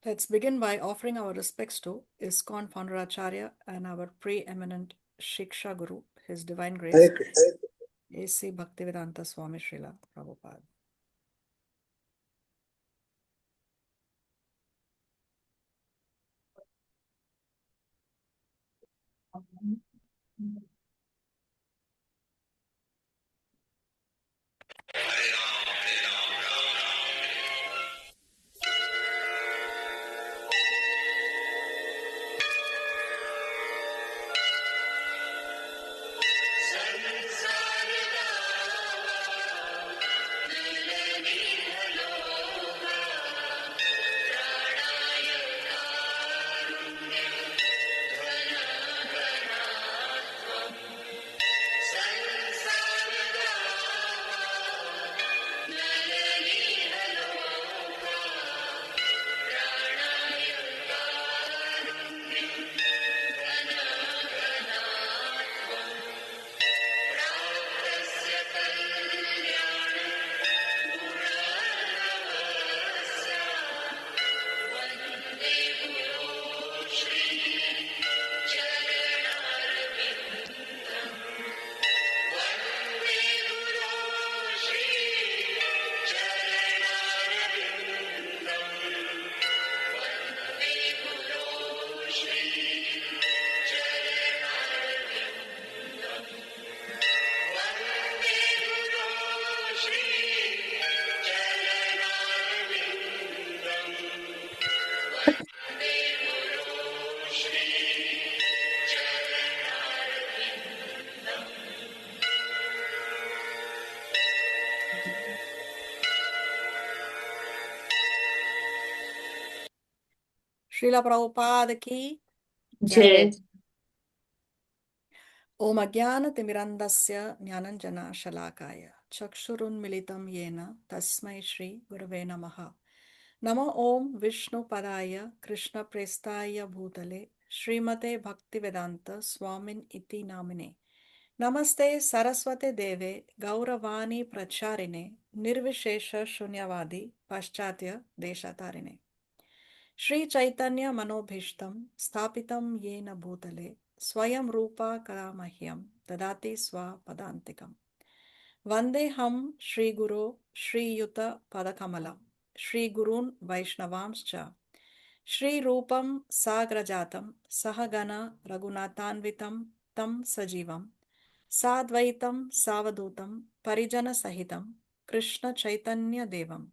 Let's begin by offering our respects to ISKCON founder Acharya and our preeminent Shiksha Guru, His Divine Grace, Hare Krishna. A.C. Bhaktivedanta Swami Srila Prabhupada. Srila Prabhupada ki Jai. Om Ajnana Timirandasya Jnananjana Shalakaya Chakshurunmilitam Yena Tasmai Shri Gurave Namaha. Namo Om Vishnu Padaya Krishna Prestaya Bhutale Srimate Bhaktivedanta Swamin Iti Namine. Namaste Saraswate Deve Gauravani Pracharine Nirvishesha Shunyavadi Paschatya Deshatarine. Shri Chaitanya Manobhishtam Sthapitam Yena Bhutale Swayam Rupa Karamahyam Dadati Swa Padantikam. Vandeham Shri Guru Shri Yuta Padakamalam Shri Gurun Vaishnavamscha Shri Rupam Sagrajatam Sahagana Raghunathanvitam Tam Sajivam Sadvaitam Savadutam Parijana Sahitam Krishna Chaitanya Devam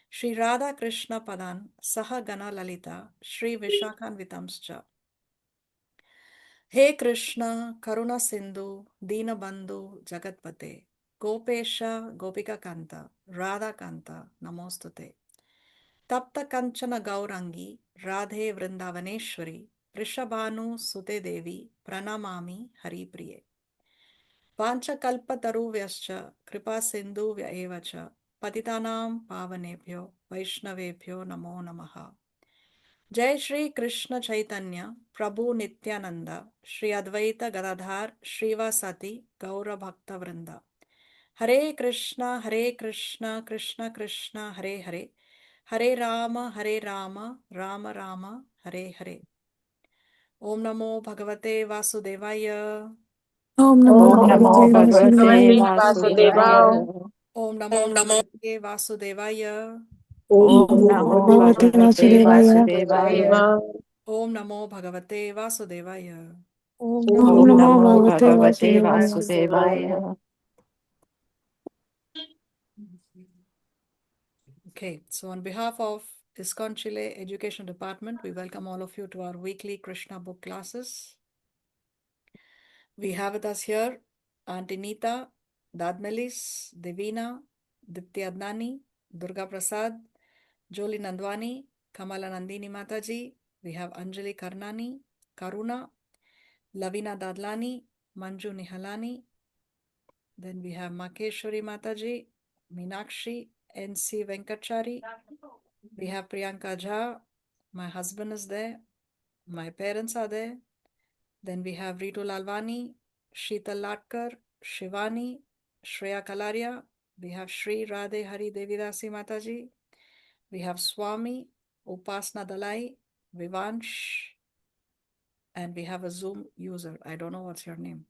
Shri Radha Krishna Padan Saha Gana Lalita Shri Vishakhanvitamscha. He Krishna Karuna Sindhu Dina Bandhu Jagatpate Gopesha Gopika Kanta Radha Kanta Namostute Tapta Kanchana Gaurangi Radhe Vrindavaneshwari Rishabhanu Sute Devi Pranamami Hari Priye Panchakalpataruvyaschа Kripa Sindhu Vyaevacha Patitanam Pavanebhyo Vaishnavebhyo Namo Namaha. Jai Shri Krishna Chaitanya Prabhu Nityananda Shri Advaita Gadadhar Shrivasati Gaura Bhakta Vrinda. Hare Krishna Krishna Krishna Hare Hare Hare Rama Rama Rama Hare Hare. Om Namo Bhagavate Vasudevaya. Om Namo Bhagavate Vasudevaya. Vasudevaya. Om Namo Bhagavate Vasudevaya. Om Namo Bhagavate Vasudevaya. Om Namo Bhagavate Vasudevaya. Om Namo Bhagavate Vasudevaya. Okay, so on behalf of ISKCON Chile Education Department, we welcome all of you to our weekly Krishna book classes. We have with us here Auntie Nita, Dadmelis, Devina, Dipti Adnani, Durga Prasad, Joli Nandwani, Kamala Nandini Mataji. We have Anjali Karnani, Karuna, Lavina Dadlani, Manju Nihalani. Then we have Makeshwari Mataji, Meenakshi, N.C. Venkachari. We have Priyanka Jha. My husband is there. My parents are there. Then we have Ritu Lalwani, Sheetal Latkar, Shivani, Shreya Kalaria. We have Shri Radhe Hari Devidasi Mataji. We have Swami, Upasna Dalai, Vivansh, and we have a Zoom user. I don't know what's your name.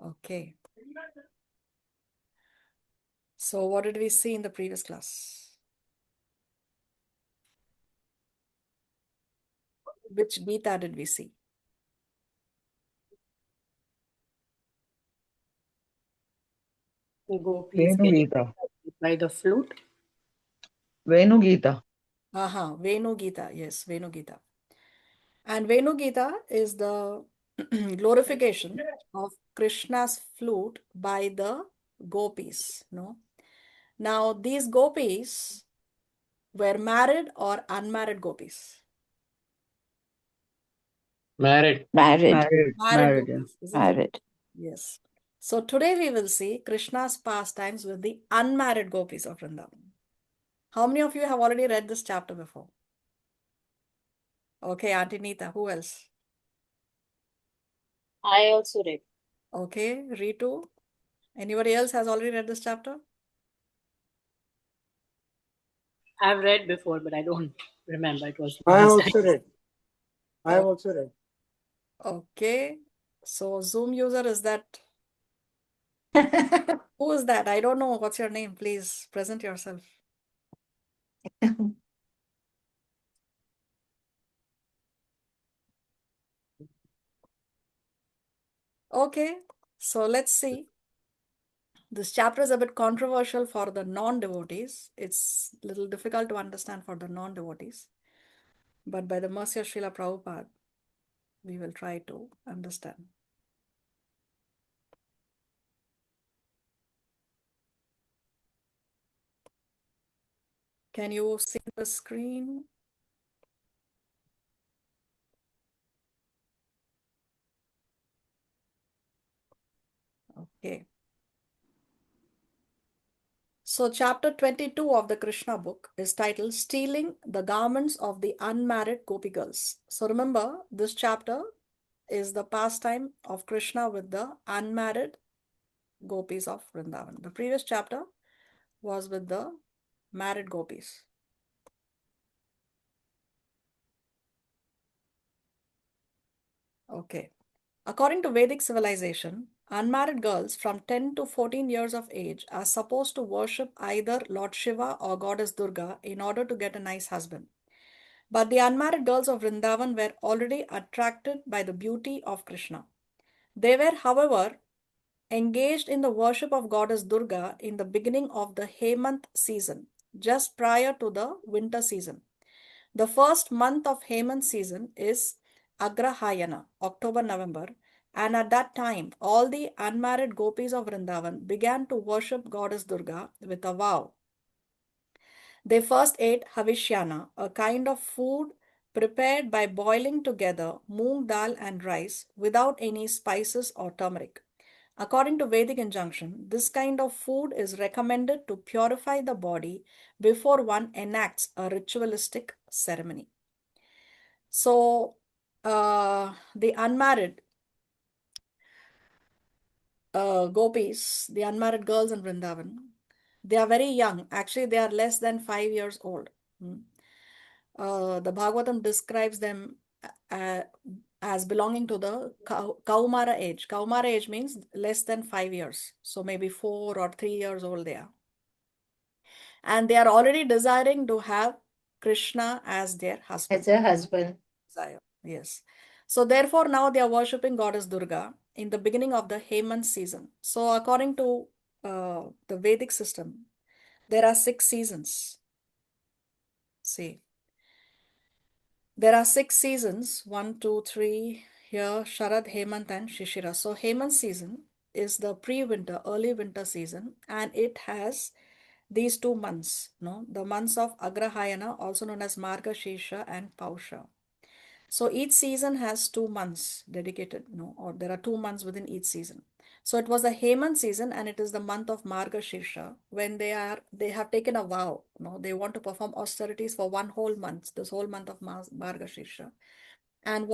Okay. So what did we see in the previous class? Which Gita did we see? The gopis getting Venugita. by the flute. Venugita. Aha, Venu Gita. Yes, Venu Gita. And Venu Gita is the glorification of Krishna's flute by the gopis. No. Now, these gopis were married or unmarried gopis? Married. Married. Married. Married Married. Yeah. gopis, isn't it? Married. Yes. So today we will see Krishna's pastimes with the unmarried gopis of Vrindavan. How many of you have already read this chapter before? Okay, Auntie Neeta, who else? I also read. Okay, Ritu. Anybody else has already read this chapter? I've read before, but I don't remember. It was I last also time. read. I have also read. Okay. So Zoom user, is that? Who is that? I don't know. What's your name? Please present yourself. Okay. So let's see. This chapter is a bit controversial for the non-devotees. It's a little difficult to understand for the non-devotees. But by the mercy of Srila Prabhupada, we will try to understand. Can you see the screen? Okay. So chapter 22 of the Krishna book is titled Stealing the Garments of the Unmarried Gopi Girls. So remember, this chapter is the pastime of Krishna with the unmarried gopis of Vrindavan. The previous chapter was with the married gopis. Okay. According to Vedic civilization, unmarried girls from 10 to 14 years of age are supposed to worship either Lord Shiva or Goddess Durga in order to get a nice husband. But the unmarried girls of Vrindavan were already attracted by the beauty of Krishna. They were, however, engaged in the worship of Goddess Durga in the beginning of the Hemant season, just prior to the winter season. The first month of Hemant season is Agrahayana, October-November, and at that time, all the unmarried gopis of Vrindavan began to worship Goddess Durga with a vow. They first ate havishyana, a kind of food prepared by boiling together moong dal and rice without any spices or turmeric. According to Vedic injunction, this kind of food is recommended to purify the body before one enacts a ritualistic ceremony. So, the unmarried gopis, the unmarried girls in Vrindavan, they are very young. Actually, they are less than 5 years old. The Bhagavatam describes them as belonging to the Kaumara age. Kaumara age means less than 5 years. So maybe 4 or 3 years old they are. And they are already desiring to have Krishna as their husband. As a husband. Desire. Yes. So therefore now they are worshipping Goddess Durga in the beginning of the Hemant season. So according to the Vedic system, there are 6 seasons. See. There are 6 seasons, 1, 2, 3, here, Sharad, Hemant, and Shishira. So Hemant season is the pre-winter, early winter season, and it has these 2 months, no? The months of Agrahayana, also known as Margashirsha and Pausha. So each season has 2 months dedicated, no? Or there are 2 months within each season. So it was the Hemant season, and it is the month of Margashirsha when they have taken a vow. No, they want to perform austerities for 1 whole month, this whole month of Margashirsha. And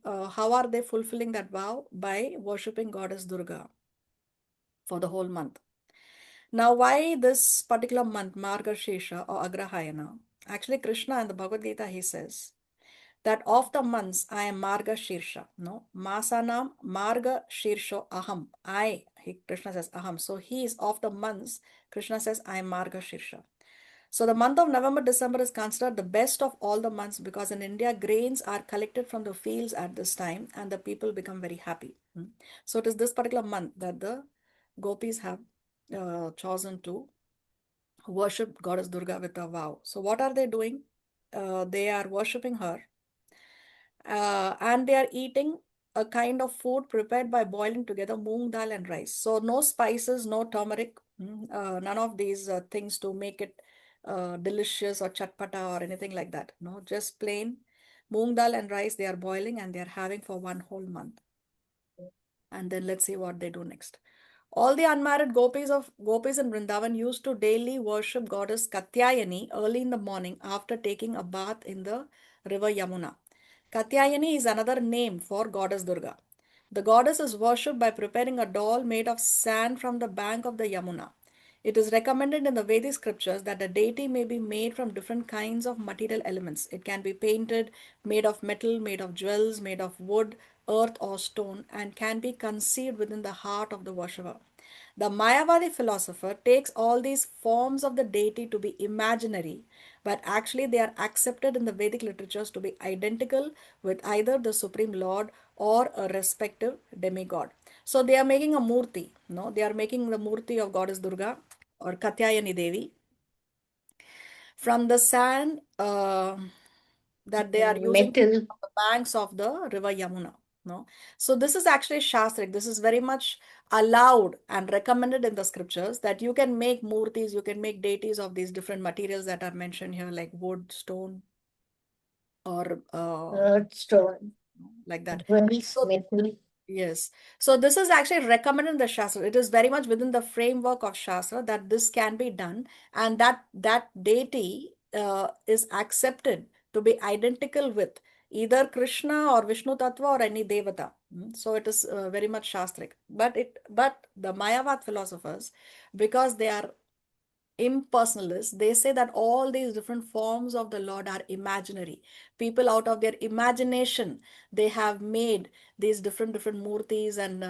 how are they fulfilling that vow? By worshipping Goddess Durga for the whole month. Now, why this particular month, Margashirsha or Agrahayana? Actually, Krishna in the Bhagavad Gita, he says that of the months I am Marga Shirsha. No, Masanam Marga Shirsho Aham. Krishna says Aham. So he is of the months. Krishna says I am Marga Shirsha. So the month of November, December is considered the best of all the months because in India, grains are collected from the fields at this time and the people become very happy. So it is this particular month that the gopis have chosen to worship Goddess Durga with a vow. So what are they doing? They are worshipping her and they are eating a kind of food prepared by boiling together moong dal and rice. So no spices, no turmeric, none of these things to make it delicious or chatpata or anything like that. No, just plain moong dal and rice they are boiling and they are having for one whole month. And then let's see what they do next. All the unmarried gopis in Vrindavan used to daily worship goddess Katyayani early in the morning after taking a bath in the river Yamuna. Katyayani is another name for goddess Durga. The goddess is worshipped by preparing a doll made of sand from the bank of the Yamuna. It is recommended in the Vedic scriptures that a deity may be made from different kinds of material elements. It can be painted, made of metal, made of jewels, made of wood, earth, or stone, and can be conceived within the heart of the worshipper. The Mayavadi philosopher takes all these forms of the deity to be imaginary, but actually they are accepted in the Vedic literatures to be identical with either the Supreme Lord or a respective demigod. So they are making a murti, no? They are making the murti of Goddess Durga or Katyayani Devi from the sand that they are using Metal. on the banks of the river Yamuna. No, so this is actually shastric. This is very much allowed and recommended in the scriptures that you can make murtis, you can make deities of these different materials that are mentioned here, like wood, stone, or Earth, stone, like that. jewels, So metal. yes. So this is actually recommended in the Shastra. It is very much within the framework of Shastra that this can be done, and that deity is accepted to be identical with either Krishna or Vishnu Tattva or any Devata. So it is very much Shastric. But the Mayavad philosophers, because they are impersonalists, they say that all these different forms of the Lord are imaginary. People out of their imagination, they have made these different murtis, and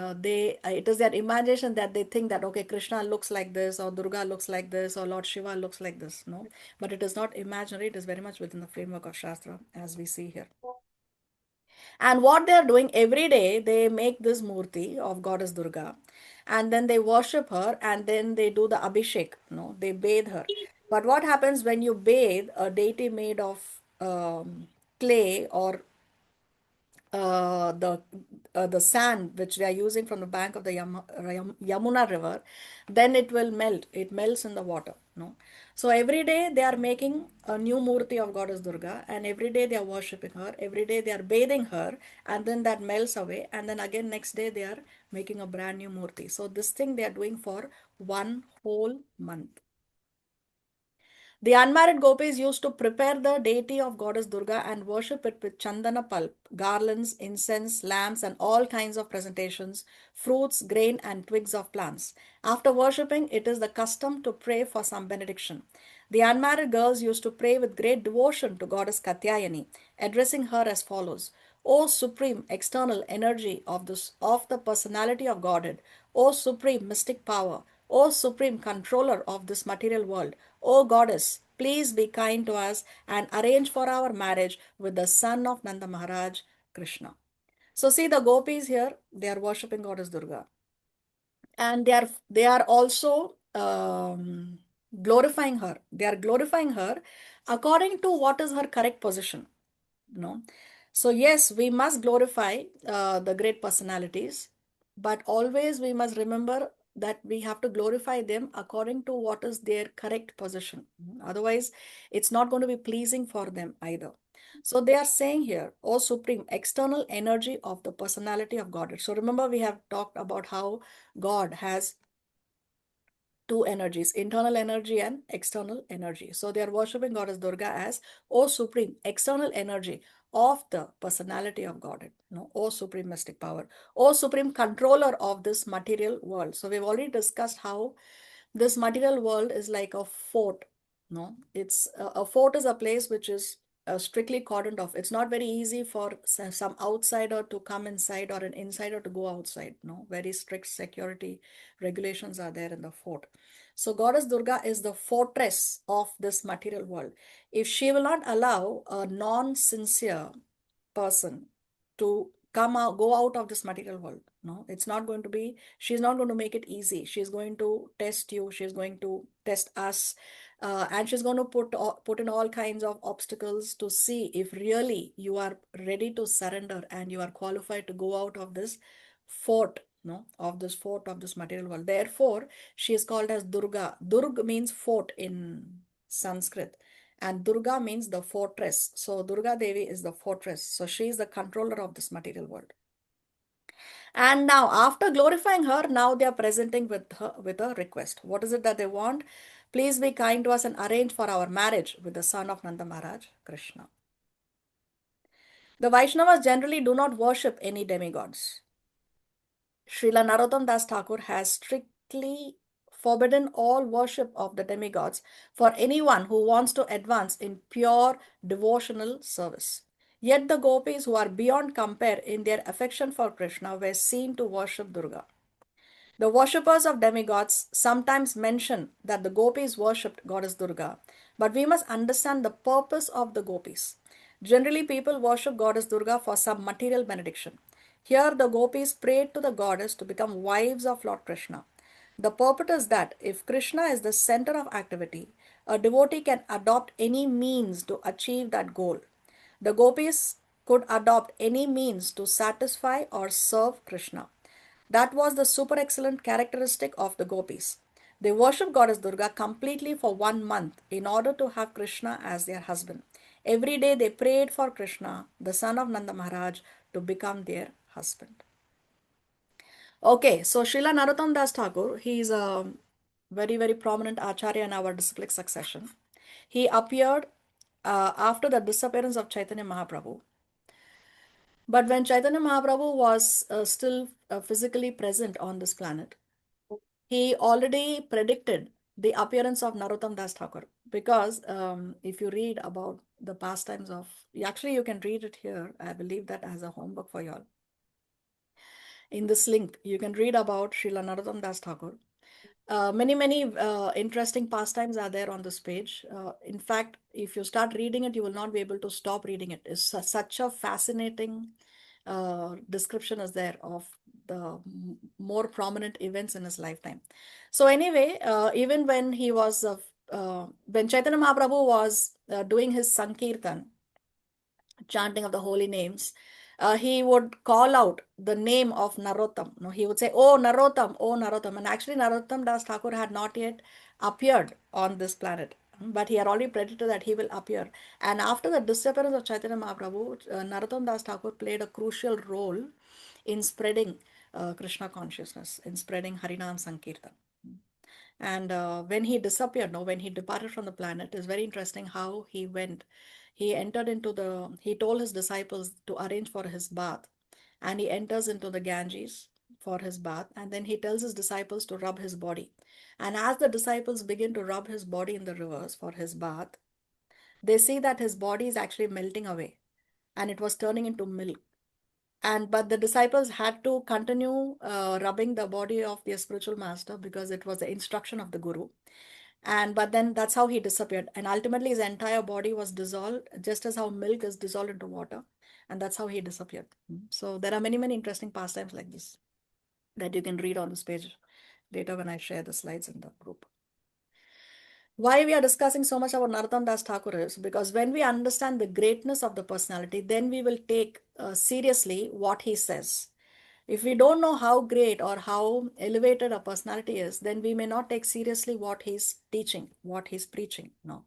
it is their imagination that they think that okay, Krishna looks like this, or Durga looks like this, or Lord Shiva looks like this. No, but it is not imaginary. It is very much within the framework of Shastra, as we see here. And what they are doing every day, they make this murti of Goddess Durga, and then they worship her, and then they do the abhishek. No, they bathe her. But what happens when you bathe a deity made of clay or the sand which they are using from the bank of the Yamuna river, then it will melt. It melts in the water. No, so every day they are making a new murti of Goddess Durga, and every day they are worshipping her. Every day they are bathing her, and then that melts away, and then again next day they are making a brand new murti. So this thing they are doing for one whole month. The unmarried gopis used to prepare the deity of Goddess Durga and worship it with chandana pulp, garlands, incense, lamps, and all kinds of presentations, fruits, grain, and twigs of plants. After worshipping, it is the custom to pray for some benediction. The unmarried girls used to pray with great devotion to Goddess Katyayani, addressing her as follows: O supreme external energy of the personality of Godhead, O supreme mystic power, O supreme controller of this material world, O goddess, please be kind to us and arrange for our marriage with the son of Nanda Maharaj, Krishna. So see the gopis here, they are worshipping Goddess Durga, and they are also glorifying her. They are glorifying her according to what is her correct position. No, so yes, we must glorify the great personalities, but always we must remember that we have to glorify them according to what is their correct position. Otherwise, it's not going to be pleasing for them either. So they are saying here, O supreme external energy of the personality of God. So remember, we have talked about how God has two energies, internal energy and external energy. So they are worshipping Goddess Durga as O Supreme, external energy of the personality of Godhead. No, O Supreme Mystic Power, O Supreme Controller of this material world. So we've already discussed how this material world is like a fort. No, it's a fort is a place which is strictly cordoned off. It's not very easy for some outsider to come inside or an insider to go outside. No, very strict security regulations are there in the fort. So Goddess Durga is the fortress of this material world. If she will not allow a non-sincere person to come out, go out of this material world, no, it's not going to be, she's not going to make it easy. She's going to test you, she's going to test us, and she's going to put in all kinds of obstacles to see if really you are ready to surrender and you are qualified to go out of this fort, no, of this fort of this material world. Therefore she is called as Durga. Durg means fort in Sanskrit, and Durga means the fortress. So Durga Devi is the fortress. So she is the controller of this material world. And now, after glorifying her, now they are presenting with her with a request. What is it that they want? Please be kind to us and arrange for our marriage with the son of Nanda Maharaj, Krishna. The Vaishnavas generally do not worship any demigods. Srila Narottam Das Thakur has strictly forbidden all worship of the demigods for anyone who wants to advance in pure devotional service. Yet the gopis, who are beyond compare in their affection for Krishna, were seen to worship Durga. The worshippers of demigods sometimes mention that the gopis worshipped goddess Durga, but we must understand the purpose of the gopis. Generally, people worship goddess Durga for some material benediction. Here, the gopis prayed to the goddess to become wives of Lord Krishna. The purport is that if Krishna is the center of activity, a devotee can adopt any means to achieve that goal. The gopis could adopt any means to satisfy or serve Krishna. That was the super excellent characteristic of the gopis. They worshipped goddess Durga completely for 1 month in order to have Krishna as their husband. Every day they prayed for Krishna, the son of Nanda Maharaj, to become their husband. Okay, so Srila Narottam Das Thakur, he is a very, very prominent acharya in our disciplic succession. He appeared after the disappearance of Chaitanya Mahaprabhu. But when Chaitanya Mahaprabhu was still physically present on this planet, he already predicted the appearance of Narottam Das Thakur. Because if you read about the pastimes of, actually you can read it here. I will leave that as a homework for you all. In this link, you can read about Srila Narottam Das Thakur. Many interesting pastimes are there on this page. In fact, if you start reading it, you will not be able to stop reading it. It's such a fascinating description is there of the more prominent events in his lifetime. So anyway, even when he was, when Chaitanya Mahaprabhu was doing his Sankirtan, chanting of the holy names, he would call out the name of Narottam. No, he would say, "Oh Narottam, oh Narottam." And actually, Narottam Das Thakur had not yet appeared on this planet, but he had already predicted that he will appear. And after the disappearance of Chaitanya Mahaprabhu, Narottam Das Thakur played a crucial role in spreading Krishna consciousness, in spreading Harinam Sankirtan. And when he disappeared, no, when he departed from the planet, it's very interesting how he went. He entered into the, he told his disciples to arrange for his bath, and he enters into the Ganges for his bath, and then he tells his disciples to rub his body. And as the disciples begin to rub his body in the rivers for his bath, they see that his body is actually melting away, and it was turning into milk. And but the disciples had to continue rubbing the body of their spiritual master because it was the instruction of the guru. And but then that's how he disappeared, and ultimately his entire body was dissolved, just as how milk is dissolved into water, and that's how he disappeared. So there are many interesting pastimes like this that you can read on this page later when I share the slides in the group. Why we are discussing so much about Narottam Das Thakur is because when we understand the greatness of the personality, then we will take seriously what he says. If we don't know how great or how elevated a personality is, then we may not take seriously what he's teaching, what he's preaching. No.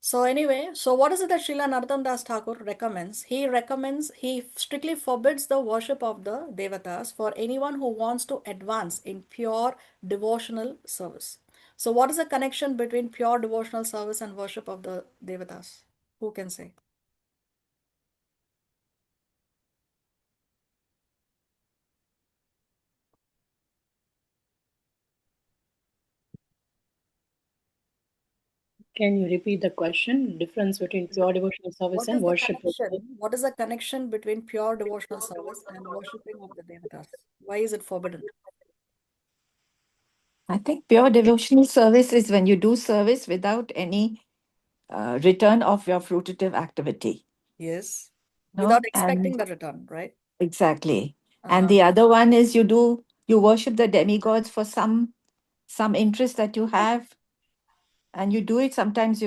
So anyway, so what is it that Srila Narottam Das Thakur recommends? He strictly forbids the worship of the Devatas for anyone who wants to advance in pure devotional service. So what is the connection between pure devotional service and worship of the Devatas? Who can say? Can you repeat the question? Difference between pure devotional service What and is the worship of connection? What is the connection between pure devotional service and worshipping of the devatas? Why is it forbidden? I think pure devotional service is when you do service without any return of your fruitive activity. Yes. No? Without expecting And the return, right? exactly. And Uh-huh. the other one is you worship the demigods for some interest that you have, and you do it sometimes,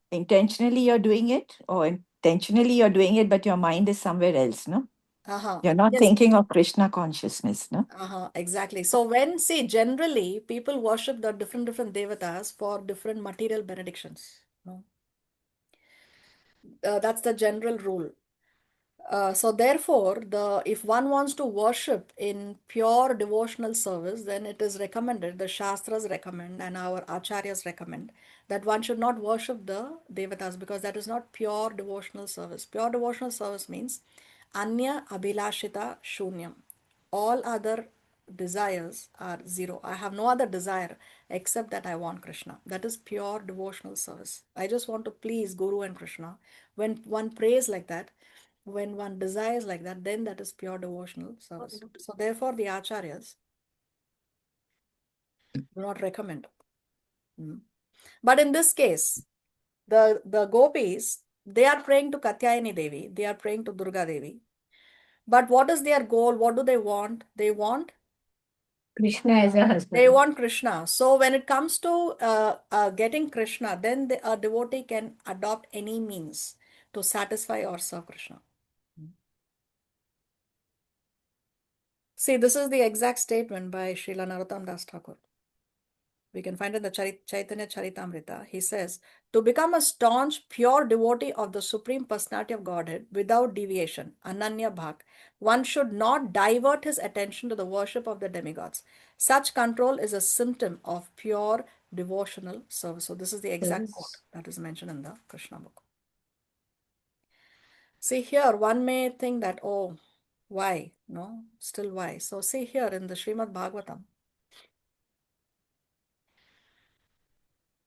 intentionally you're doing it, or intentionally you're doing it, but your mind is somewhere else, no? Uh-huh. You're not Yes. thinking of Krishna consciousness, no? Uh-huh. Exactly. So when, see, generally people worship the different devatas for different material benedictions. No? That's the general rule. So therefore, if one wants to worship in pure devotional service, then it is recommended, the Shastras recommend and our Acharyas recommend that one should not worship the Devatas because that is not pure devotional service. Pure devotional service means Anya Abhilashita Shunyam. All other desires are zero. I have no other desire except that I want Krishna. That is pure devotional service. I just want to please Guru and Krishna. When one prays like that, when one desires like that, then that is pure devotional service. So therefore, the acharyas do not recommend. But in this case, the gopis, they are praying to Katyayani Devi, they are praying to Durga Devi. But what is their goal? What do they want? They want Krishna as a husband. They want Krishna. So when it comes to getting Krishna, then a devotee can adopt any means to satisfy or serve Krishna. See, this is the exact statement by Srila Narottam Das Thakur. We can find in the Chaitanya Charitamrita. He says, to become a staunch, pure devotee of the Supreme Personality of Godhead without deviation, Ananya Bhak, one should not divert his attention to the worship of the demigods. Such control is a symptom of pure devotional service. So this is the exact quote that is mentioned in the Krishna book. See here, one may think that, oh, why? No, still why? So see here in the Srimad Bhagavatam,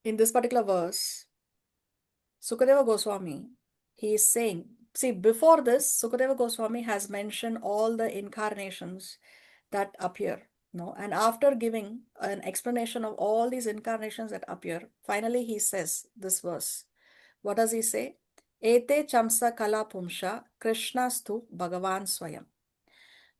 in this particular verse, Sukadeva Goswami, he is saying, see, before this, Sukadeva Goswami has mentioned all the incarnations that appear, no? And after giving an explanation of all these incarnations that appear, finally he says this verse. What does he say? Ete chamsa kala pumsha Krishnastu Bhagavan Swayam.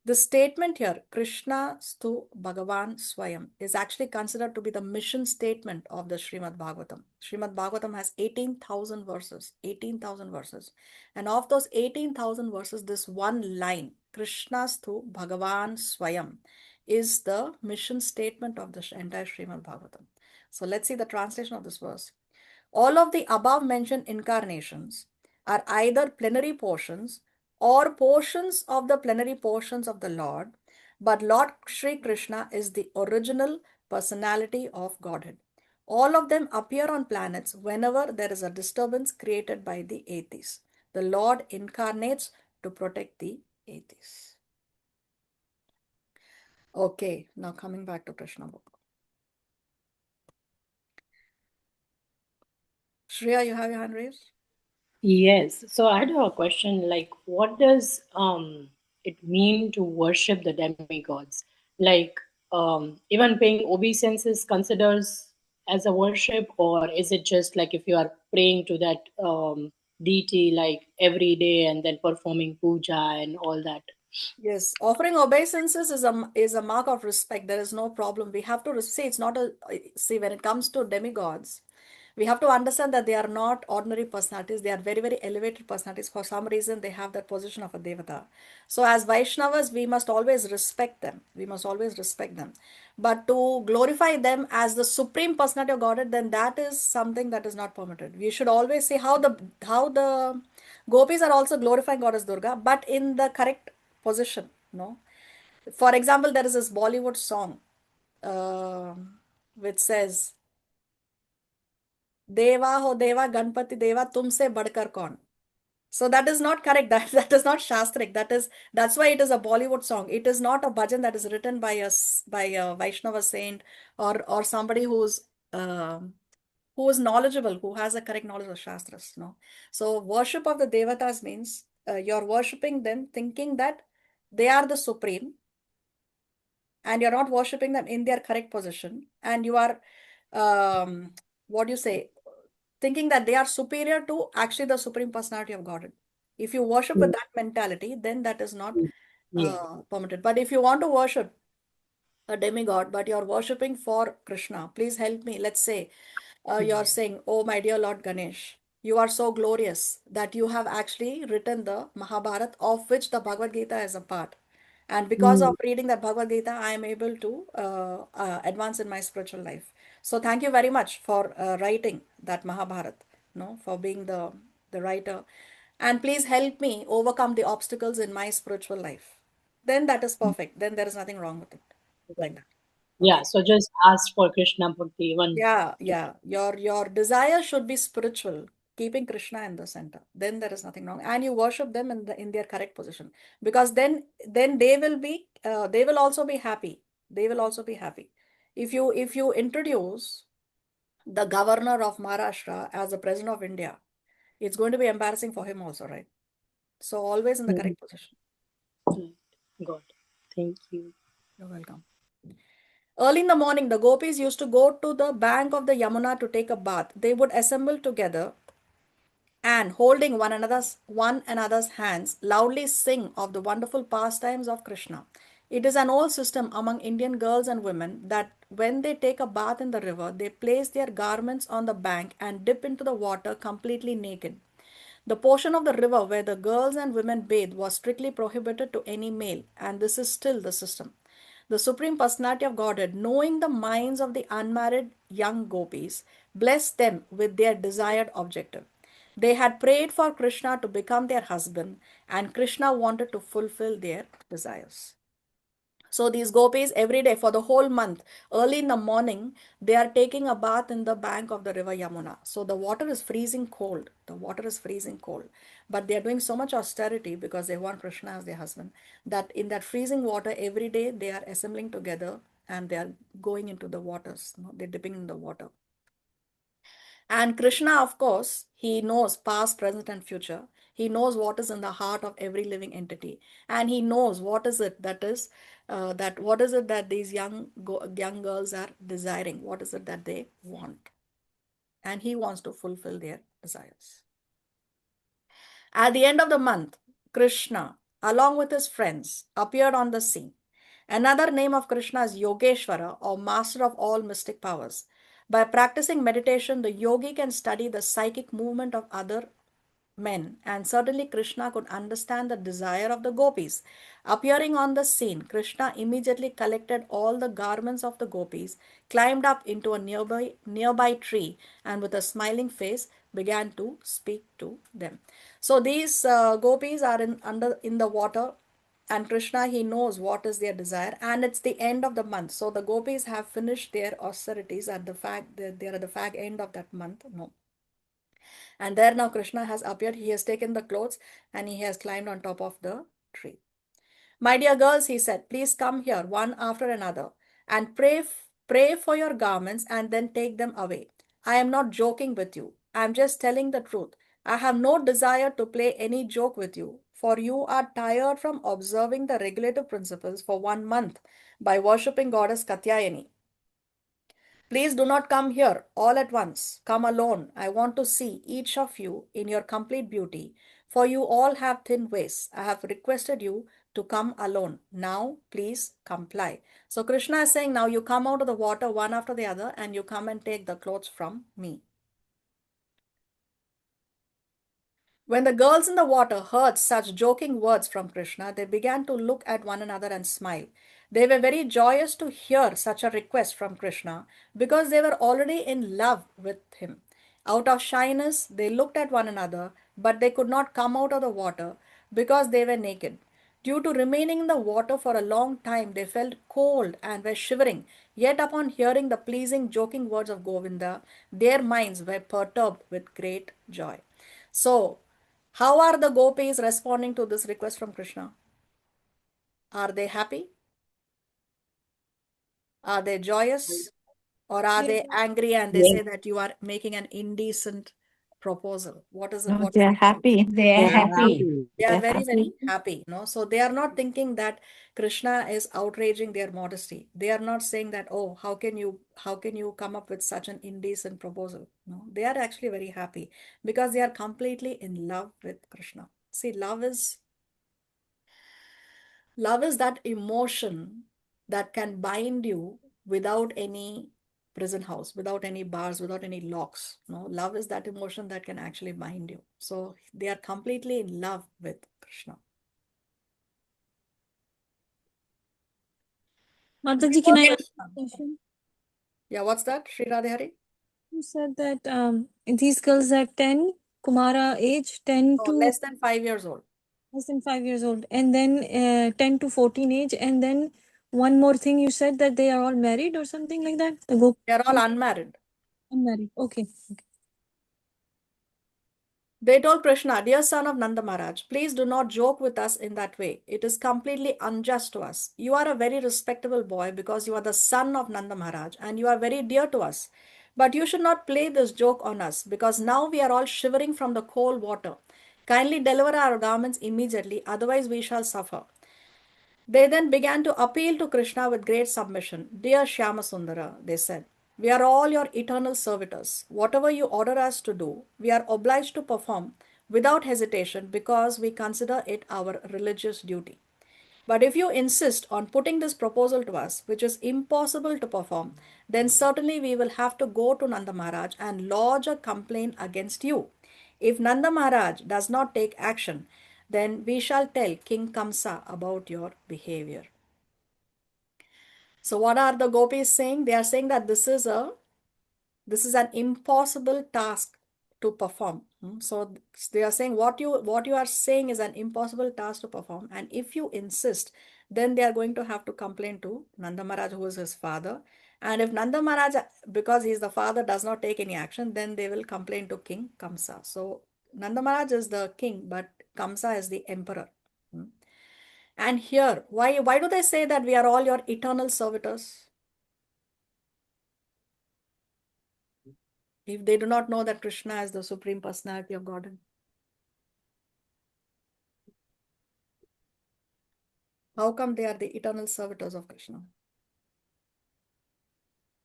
The statement here, Krishna Stu Bhagavan Swayam, is actually considered to be the mission statement of the Srimad Bhagavatam. Srimad Bhagavatam has 18,000 verses, 18,000 verses. And of those 18,000 verses, this one line, Krishna Stu Bhagavan Swayam, is the mission statement of the entire Srimad Bhagavatam. So let's see the translation of this verse. All of the above mentioned incarnations are either plenary portions or portions of the plenary portions of the Lord, but Lord Sri Krishna is the original personality of Godhead. All of them appear on planets whenever there is a disturbance created by the atheists. The Lord incarnates to protect the atheists. Okay, now coming back to Krishna book. Shreya, you have your hand raised? Yes. So I had a question like, what does it mean to worship the demigods? Like, even paying obeisances considers as a worship, or is it just like if you are praying to that deity like every day and then performing puja and all that? Yes, offering obeisances is a mark of respect. There is no problem. We have to see it's not a see when it comes to demigods, we have to understand that they are not ordinary personalities. They are very elevated personalities. For some reason, they have that position of a devata. So as Vaishnavas, we must always respect them. We must always respect them. But to glorify them as the supreme personality of Godhead, then that is something that is not permitted. We should always say how the gopis are also glorifying Goddess Durga, but in the correct position. No, for example, there is this Bollywood song which says, "Deva ho Deva, Ganpati Deva, tumse badkar kaun." So that is not correct. That is not shastric. That's why it is a Bollywood song. It is not a bhajan that is written by a Vaishnava saint or somebody who is knowledgeable, who has a correct knowledge of Shastras. No? So worship of the Devatas means you're worshipping them thinking that they are the supreme, and you're not worshipping them in their correct position, and you are, what do you say, thinking that they are superior to actually the Supreme Personality of Godhead. If you worship with that mentality, then that is not Yeah. permitted. But if you want to worship a demigod, but you're worshipping for Krishna, please help me. Let's say you're saying, oh, my dear Lord Ganesh, you are so glorious that you have actually written the Mahabharata, of which the Bhagavad Gita is a part. And because of reading that Bhagavad Gita, I am able to advance in my spiritual life. So thank you very much for writing that Mahabharata, no, for being the writer. And please help me overcome the obstacles in my spiritual life. Then that is perfect. Then there is nothing wrong with it. Like that. Yeah. Okay. So just ask for Krishna Bhakti even. Yeah, yeah. Your desire should be spiritual, keeping Krishna in the center. Then there is nothing wrong, and you worship them in their correct position, because then they will also be happy. They will also be happy. If you introduce the governor of Maharashtra as the president of India, it's going to be embarrassing for him also, right? So always in the correct position. Right. Got it. Thank you. You're welcome. Early in the morning, the gopis used to go to the bank of the Yamuna to take a bath. They would assemble together and holding one another's hands, loudly sing of the wonderful pastimes of Krishna. It is an old system among Indian girls and women that when they take a bath in the river, they place their garments on the bank and dip into the water completely naked. The portion of the river where the girls and women bathe was strictly prohibited to any male, and this is still the system. The Supreme Personality of Godhead, knowing the minds of the unmarried young gopis, blessed them with their desired objective. They had prayed for Krishna to become their husband, and Krishna wanted to fulfill their desires. So these gopis every day for the whole month, early in the morning, they are taking a bath in the bank of the river Yamuna. So the water is freezing cold. The water is freezing cold. But they are doing so much austerity because they want Krishna as their husband, that in that freezing water every day they are assembling together and they are going into the waters. They're dipping in the water. And Krishna, of course, he knows past, present, and future. He knows what is in the heart of every living entity, and he knows what is it that is what is it that these young girls are desiring. What is it that they want, and he wants to fulfill their desires. At the end of the month, Krishna, along with his friends, appeared on the scene. Another name of Krishna is Yogeshwara, or master of all mystic powers. By practicing meditation, the yogi can study the psychic movement of other men, and certainly Krishna could understand the desire of the gopis. Appearing on the scene, Krishna immediately collected all the garments of the gopis, climbed up into a nearby tree, and with a smiling face began to speak to them. So these gopis are in the water, and Krishna, he knows what is their desire, and it's the end of the month. So the gopis have finished their austerities at the fact that they are at the fag end of that month. No. And there now Krishna has appeared. He has taken the clothes and he has climbed on top of the tree. My dear girls, he said, please come here one after another and pray for your garments and then take them away. I am not joking with you. I am just telling the truth. I have no desire to play any joke with you, for you are tired from observing the regulative principles for 1 month by worshipping goddess Katyayani. Please do not come here all at once. Come alone. I want to see each of you in your complete beauty, for you all have thin waists. I have requested you to come alone. Now, please comply. So, Krishna is saying, now you come out of the water one after the other and you come and take the clothes from me. When the girls in the water heard such joking words from Krishna, they began to look at one another and smile. They were very joyous to hear such a request from Krishna because they were already in love with him. Out of shyness, they looked at one another, but they could not come out of the water because they were naked. Due to remaining in the water for a long time, they felt cold and were shivering. Yet, upon hearing the pleasing, joking words of Govinda, their minds were perturbed with great joy. So, how are the gopis responding to this request from Krishna? Are they happy? Are they joyous? Or are they angry and they Yes. say that you are making an indecent proposal? What is it? No, What is they're the call? happy. They're They're happy. happy. They are They're very, happy. very happy. No, so they are not thinking that Krishna is outraging their modesty. They are not saying that, oh, how can you come up with such an indecent proposal? No, they are actually very happy because they are completely in love with Krishna. See, love is that emotion that can bind you without any prison house, without any bars, without any locks. No, love is that emotion that can actually bind you. So they are completely in love with Krishna. Mataji, can I ask Krishna. a question? Yeah, what's that, Sri Radhihari? You said that these girls are 10, Kumara age, 10 Oh, to less than 5 years old. less than 5 years old, and then 10 to 14 age, and then one more thing you said that they are all married or something like that? The They are all unmarried. unmarried. Okay. They told Krishna, dear son of Nanda Maharaj, please do not joke with us in that way. It is completely unjust to us. You are a very respectable boy because you are the son of Nanda Maharaj and you are very dear to us. But you should not play this joke on us because now we are all shivering from the cold water. Kindly deliver our garments immediately, otherwise we shall suffer. They then began to appeal to Krishna with great submission. Dear Shyamasundara, they said, we are all your eternal servitors. Whatever you order us to do, we are obliged to perform without hesitation because we consider it our religious duty. But if you insist on putting this proposal to us, which is impossible to perform, then certainly we will have to go to Nanda Maharaj and lodge a complaint against you. If Nanda Maharaj does not take action, then we shall tell King Kamsa about your behavior. So what are the gopis saying? They are saying that this is an impossible task to perform. So they are saying what you are saying is an impossible task to perform, and if you insist, then they are going to have to complain to Nanda Maharaj, who is his father. And if Nanda Maharaj, because he is the father, does not take any action, then they will complain to King Kamsa. So Nanda Maharaj is the king, but Kamsa is the emperor. And here, why do they say that we are all your eternal servitors? If they do not know that Krishna is the Supreme Personality of Godhead. How come they are the eternal servitors of Krishna?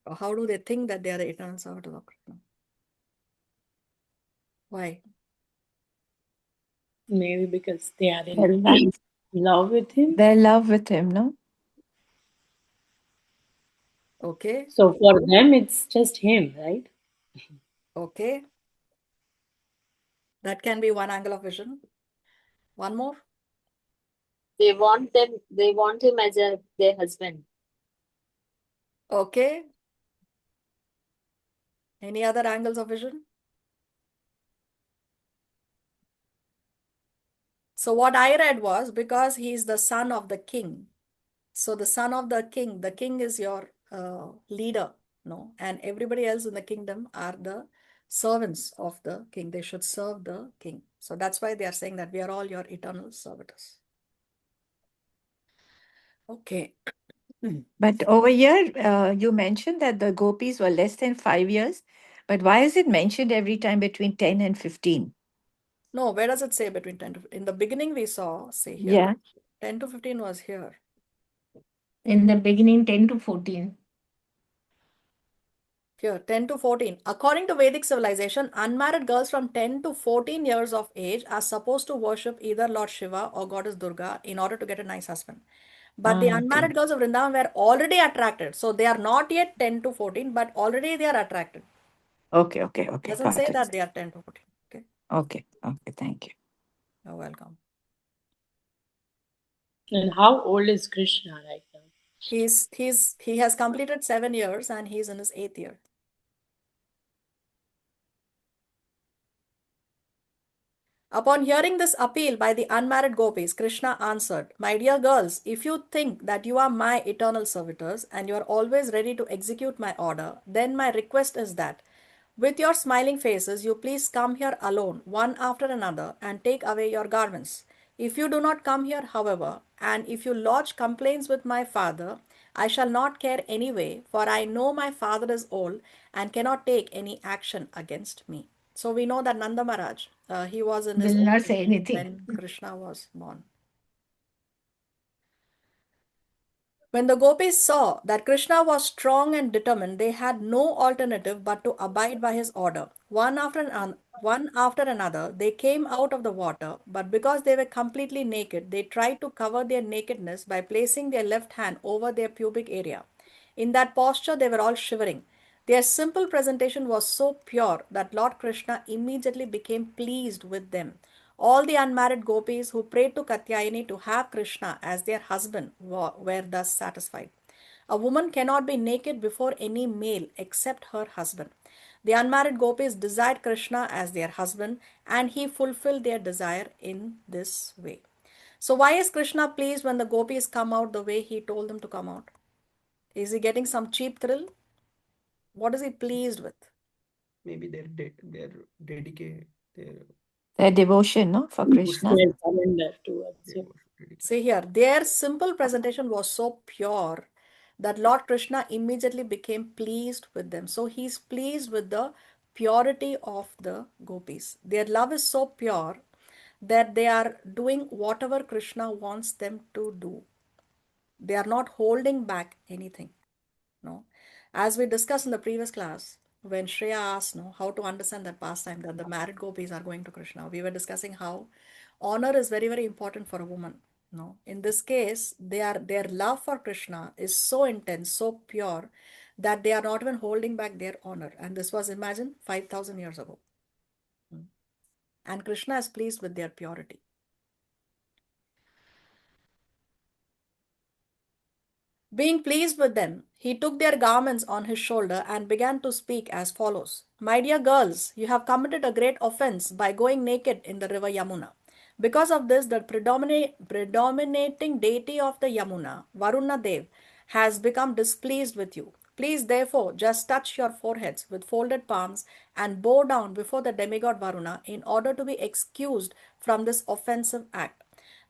Or how do they think that they are the eternal servitors of Krishna? Why? Maybe because they are They're in love, love with him. they're love with him, no? Okay, So for them, it's just him, right? okay. That can be one angle of vision. One more. They want him as their husband. Okay. Any other angles of vision? So what I read was because he is the son of the king. So the son of the king is your leader, no? And everybody else in the kingdom are the servants of the king. They should serve the king. So that's why they are saying that we are all your eternal servitors. Okay. But over here, you mentioned that the gopis were less than 5 years. But why is it mentioned every time between 10 and 15? No, where does it say between 10 to 15? In the beginning we saw, say here, Yeah. 10 to 15 was here. In the beginning, 10 to 14. Here, 10 to 14. According to Vedic civilization, unmarried girls from 10 to 14 years of age are supposed to worship either Lord Shiva or Goddess Durga in order to get a nice husband. But the Okay. unmarried girls of Vrindavan were already attracted. So they are not yet 10 to 14, but already they are attracted. Okay, okay, okay. Doesn't Got say it. that they are 10 to 14. Okay, Okay, okay. Thank you. you're welcome. And how old is Krishna right now? He has completed 7 years and he's in his 8th year. Upon hearing this appeal by the unmarried gopis, Krishna answered, my dear girls, if you think that you are my eternal servitors and you are always ready to execute my order, then my request is that with your smiling faces, you please come here alone, one after another, and take away your garments. If you do not come here, however, and if you lodge complaints with my father, I shall not care anyway, for I know my father is old and cannot take any action against me. So we know that Nanda Maharaj, he was in his Will old not say age anything. when Krishna was born. When the gopis saw that Krishna was strong and determined, they had no alternative but to abide by his order. One after another, they came out of the water, but because they were completely naked, they tried to cover their nakedness by placing their left hand over their pubic area. In that posture, they were all shivering. Their simple presentation was so pure that Lord Krishna immediately became pleased with them. All the unmarried gopis who prayed to Katyayani to have Krishna as their husband were thus satisfied. A woman cannot be naked before any male except her husband. The unmarried gopis desired Krishna as their husband, and he fulfilled their desire in this way. So, why is Krishna pleased when the gopis come out the way he told them to come out? Is he getting some cheap thrill? What is he pleased with? Maybe their dedicate Their devotion, no, for Krishna. Their surrender towards him. See here, their simple presentation was so pure that Lord Krishna immediately became pleased with them. So he's pleased with the purity of the gopis. Their love is so pure that they are doing whatever Krishna wants them to do. They are not holding back anything. No, as we discussed in the previous class, when Shreya asked, no, how to understand that pastime that the married gopis are going to Krishna, we were discussing how honor is very, very important for a woman. No, in this case, their love for Krishna is so intense, so pure that they are not even holding back their honor. And this was, imagine, 5,000 years ago. And Krishna is pleased with their purity. Being pleased with them, he took their garments on his shoulder and began to speak as follows. My dear girls, you have committed a great offense by going naked in the river Yamuna. Because of this, the predominating deity of the Yamuna, Varuna Dev, has become displeased with you. Please, therefore, just touch your foreheads with folded palms and bow down before the demigod Varuna in order to be excused from this offensive act.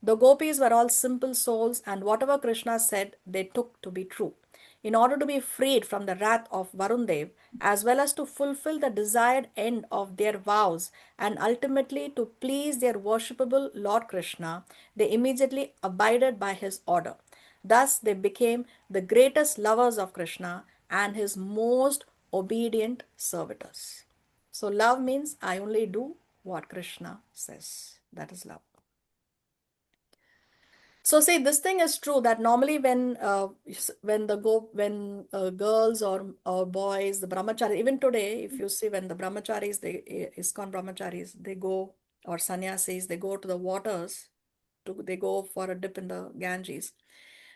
The gopis were all simple souls, and whatever Krishna said, they took to be true. In order to be freed from the wrath of Varundev, as well as to fulfill the desired end of their vows, and ultimately to please their worshipable Lord Krishna, they immediately abided by his order. Thus, they became the greatest lovers of Krishna and his most obedient servitors. So, love means I only do what Krishna says. That is love. So see, this thing is true that normally when girls or boys, the brahmacharis, even today, if you see when the brahmacharis, ISKCON brahmacharis, they go, or sannyasis, they go to the waters, they go for a dip in the Ganges.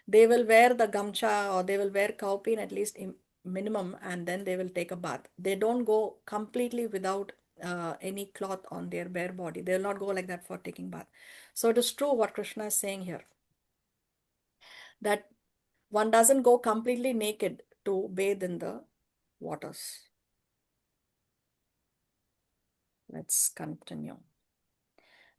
They will wear the gamcha or they will wear cowpeen at least in minimum, and then they will take a bath. They don't go completely without any cloth on their bare body. They will not go like that for taking bath. So it is true what Krishna is saying here, that one doesn't go completely naked to bathe in the waters. Let's continue.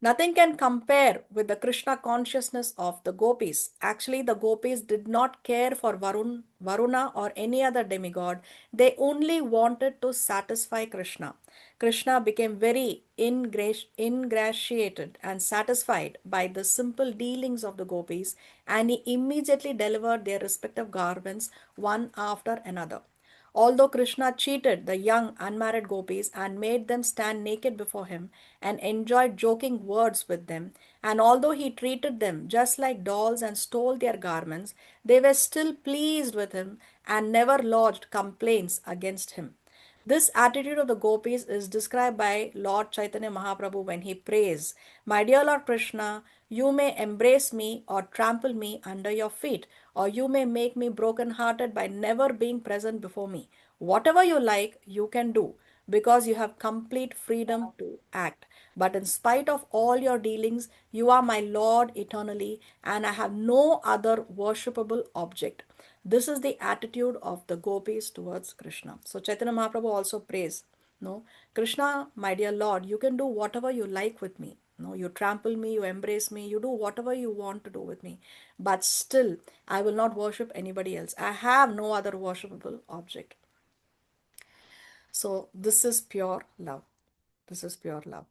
Nothing can compare with the Krishna consciousness of the gopis. Actually, the gopis did not care for Varuna or any other demigod. They only wanted to satisfy Krishna. Krishna became very ingratiated and satisfied by the simple dealings of the gopis, and he immediately delivered their respective garments one after another. Although Krishna cheated the young unmarried gopis and made them stand naked before him and enjoyed joking words with them, and although he treated them just like dolls and stole their garments, they were still pleased with him and never lodged complaints against him. This attitude of the gopis is described by Lord Chaitanya Mahaprabhu when he prays, My dear Lord Krishna, you may embrace me or trample me under your feet, or you may make me broken-hearted by never being present before me. Whatever you like, you can do, because you have complete freedom to act. But in spite of all your dealings, you are my Lord eternally, and I have no other worshipable object. This is the attitude of the gopis towards Krishna. So Chaitanya Mahaprabhu also prays, no, Krishna, my dear Lord, you can do whatever you like with me. No, you trample me, you embrace me, you do whatever you want to do with me. But still, I will not worship anybody else. I have no other worshipable object. So this is pure love. This is pure love.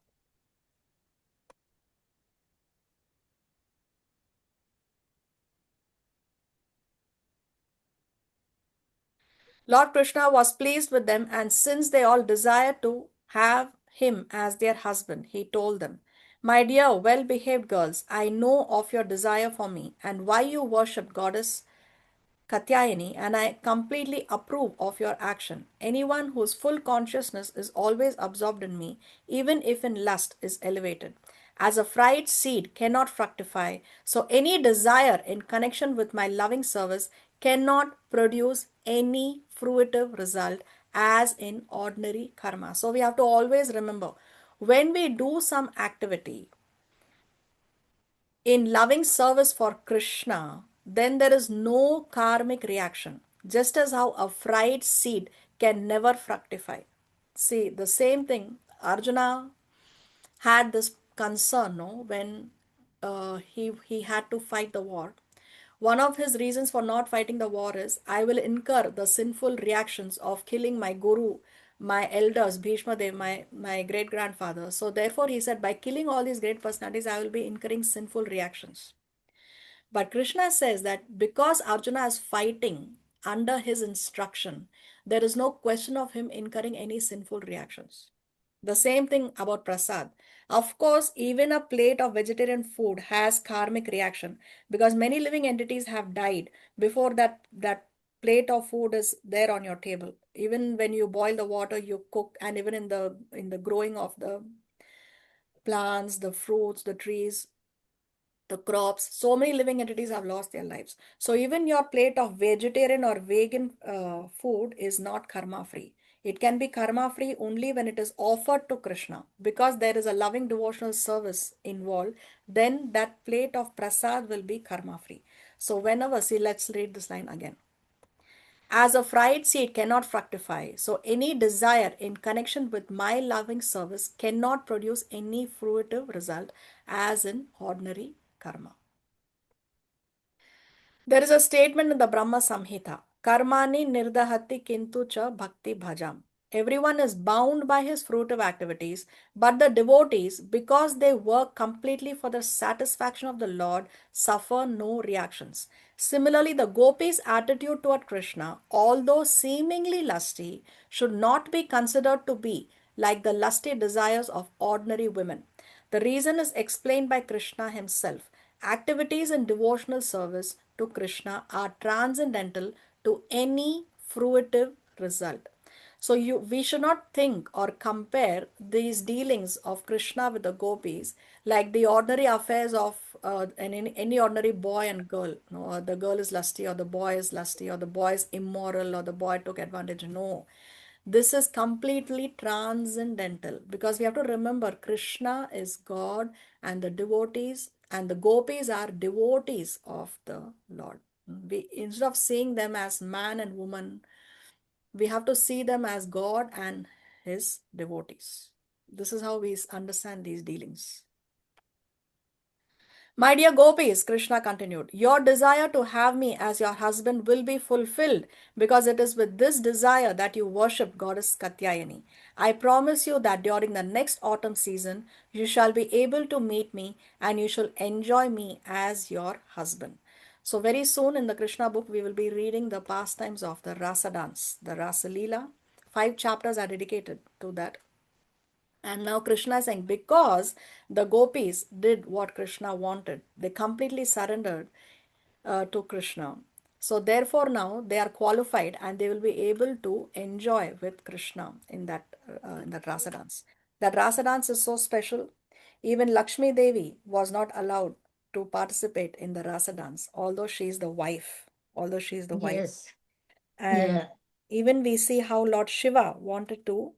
Lord Krishna was pleased with them, and since they all desired to have him as their husband, he told them, "My dear, well behaved girls, I know of your desire for me and why you worship Goddess Katyayani, and I completely approve of your action. Anyone whose full consciousness is always absorbed in me, even if in lust, is elevated. As a fried seed cannot fructify, so any desire in connection with my loving service cannot produce any fruitive result as in ordinary karma." So we have to always remember, when we do some activity in loving service for Krishna, then there is no karmic reaction. Just as how a fried seed can never fructify. See, the same thing, Arjuna had this concern, no, when he had to fight the war. One of his reasons for not fighting the war is, I will incur the sinful reactions of killing my guru, my elders, Bhishma Dev, my great grandfather. So therefore he said, by killing all these great personalities, I will be incurring sinful reactions. But Krishna says that because Arjuna is fighting under his instruction, there is no question of him incurring any sinful reactions. The same thing about prasad. Of course, even a plate of vegetarian food has karmic reaction, because many living entities have died before that plate of food is there on your table. Even when you boil the water, you cook, and even in the growing of the plants, the fruits, the trees, the crops, so many living entities have lost their lives. So even your plate of vegetarian or vegan food is not karma free. It can be karma free only when it is offered to Krishna, because there is a loving devotional service involved. Then that plate of prasad will be karma free. So whenever, see, let's read this line again. As a fried seed cannot fructify, so any desire in connection with my loving service cannot produce any fruitive result as in ordinary karma. There is a statement in the Brahma Samhita, Karmani nirdahati kintu cha bhakti bhajam. Everyone is bound by his fruitive activities, but the devotees, because they work completely for the satisfaction of the Lord, suffer no reactions. Similarly, the gopis' attitude toward Krishna, although seemingly lusty, should not be considered to be like the lusty desires of ordinary women. The reason is explained by Krishna himself. Activities in devotional service to Krishna are transcendental to any fruitive result. So we should not think or compare these dealings of Krishna with the gopis like the ordinary affairs of any ordinary boy and girl. No, the girl is lusty, or the boy is lusty, or the boy is immoral, or the boy took advantage. No, this is completely transcendental, because we have to remember Krishna is God, and the devotees and the gopis are devotees of the Lord. Instead of seeing them as man and woman, we have to see them as God and his devotees. This is how we understand these dealings. My dear gopis, Krishna continued, your desire to have me as your husband will be fulfilled, because it is with this desire that you worship Goddess Katyayani. I promise you that during the next autumn season, you shall be able to meet me, and you shall enjoy me as your husband. So very soon in the Krishna book, we will be reading the pastimes of the Rasa dance, the Rasa Lila. 5 chapters are dedicated to that. And now Krishna is saying, because the gopis did what Krishna wanted, they completely surrendered to Krishna. So therefore now they are qualified, and they will be able to enjoy with Krishna in that rasa dance. That rasa dance is so special. Even Lakshmi Devi was not allowed to participate in the rasa dance, although she is the wife. Although she is the wife. Yes. And Yeah. even we see how Lord Shiva wanted to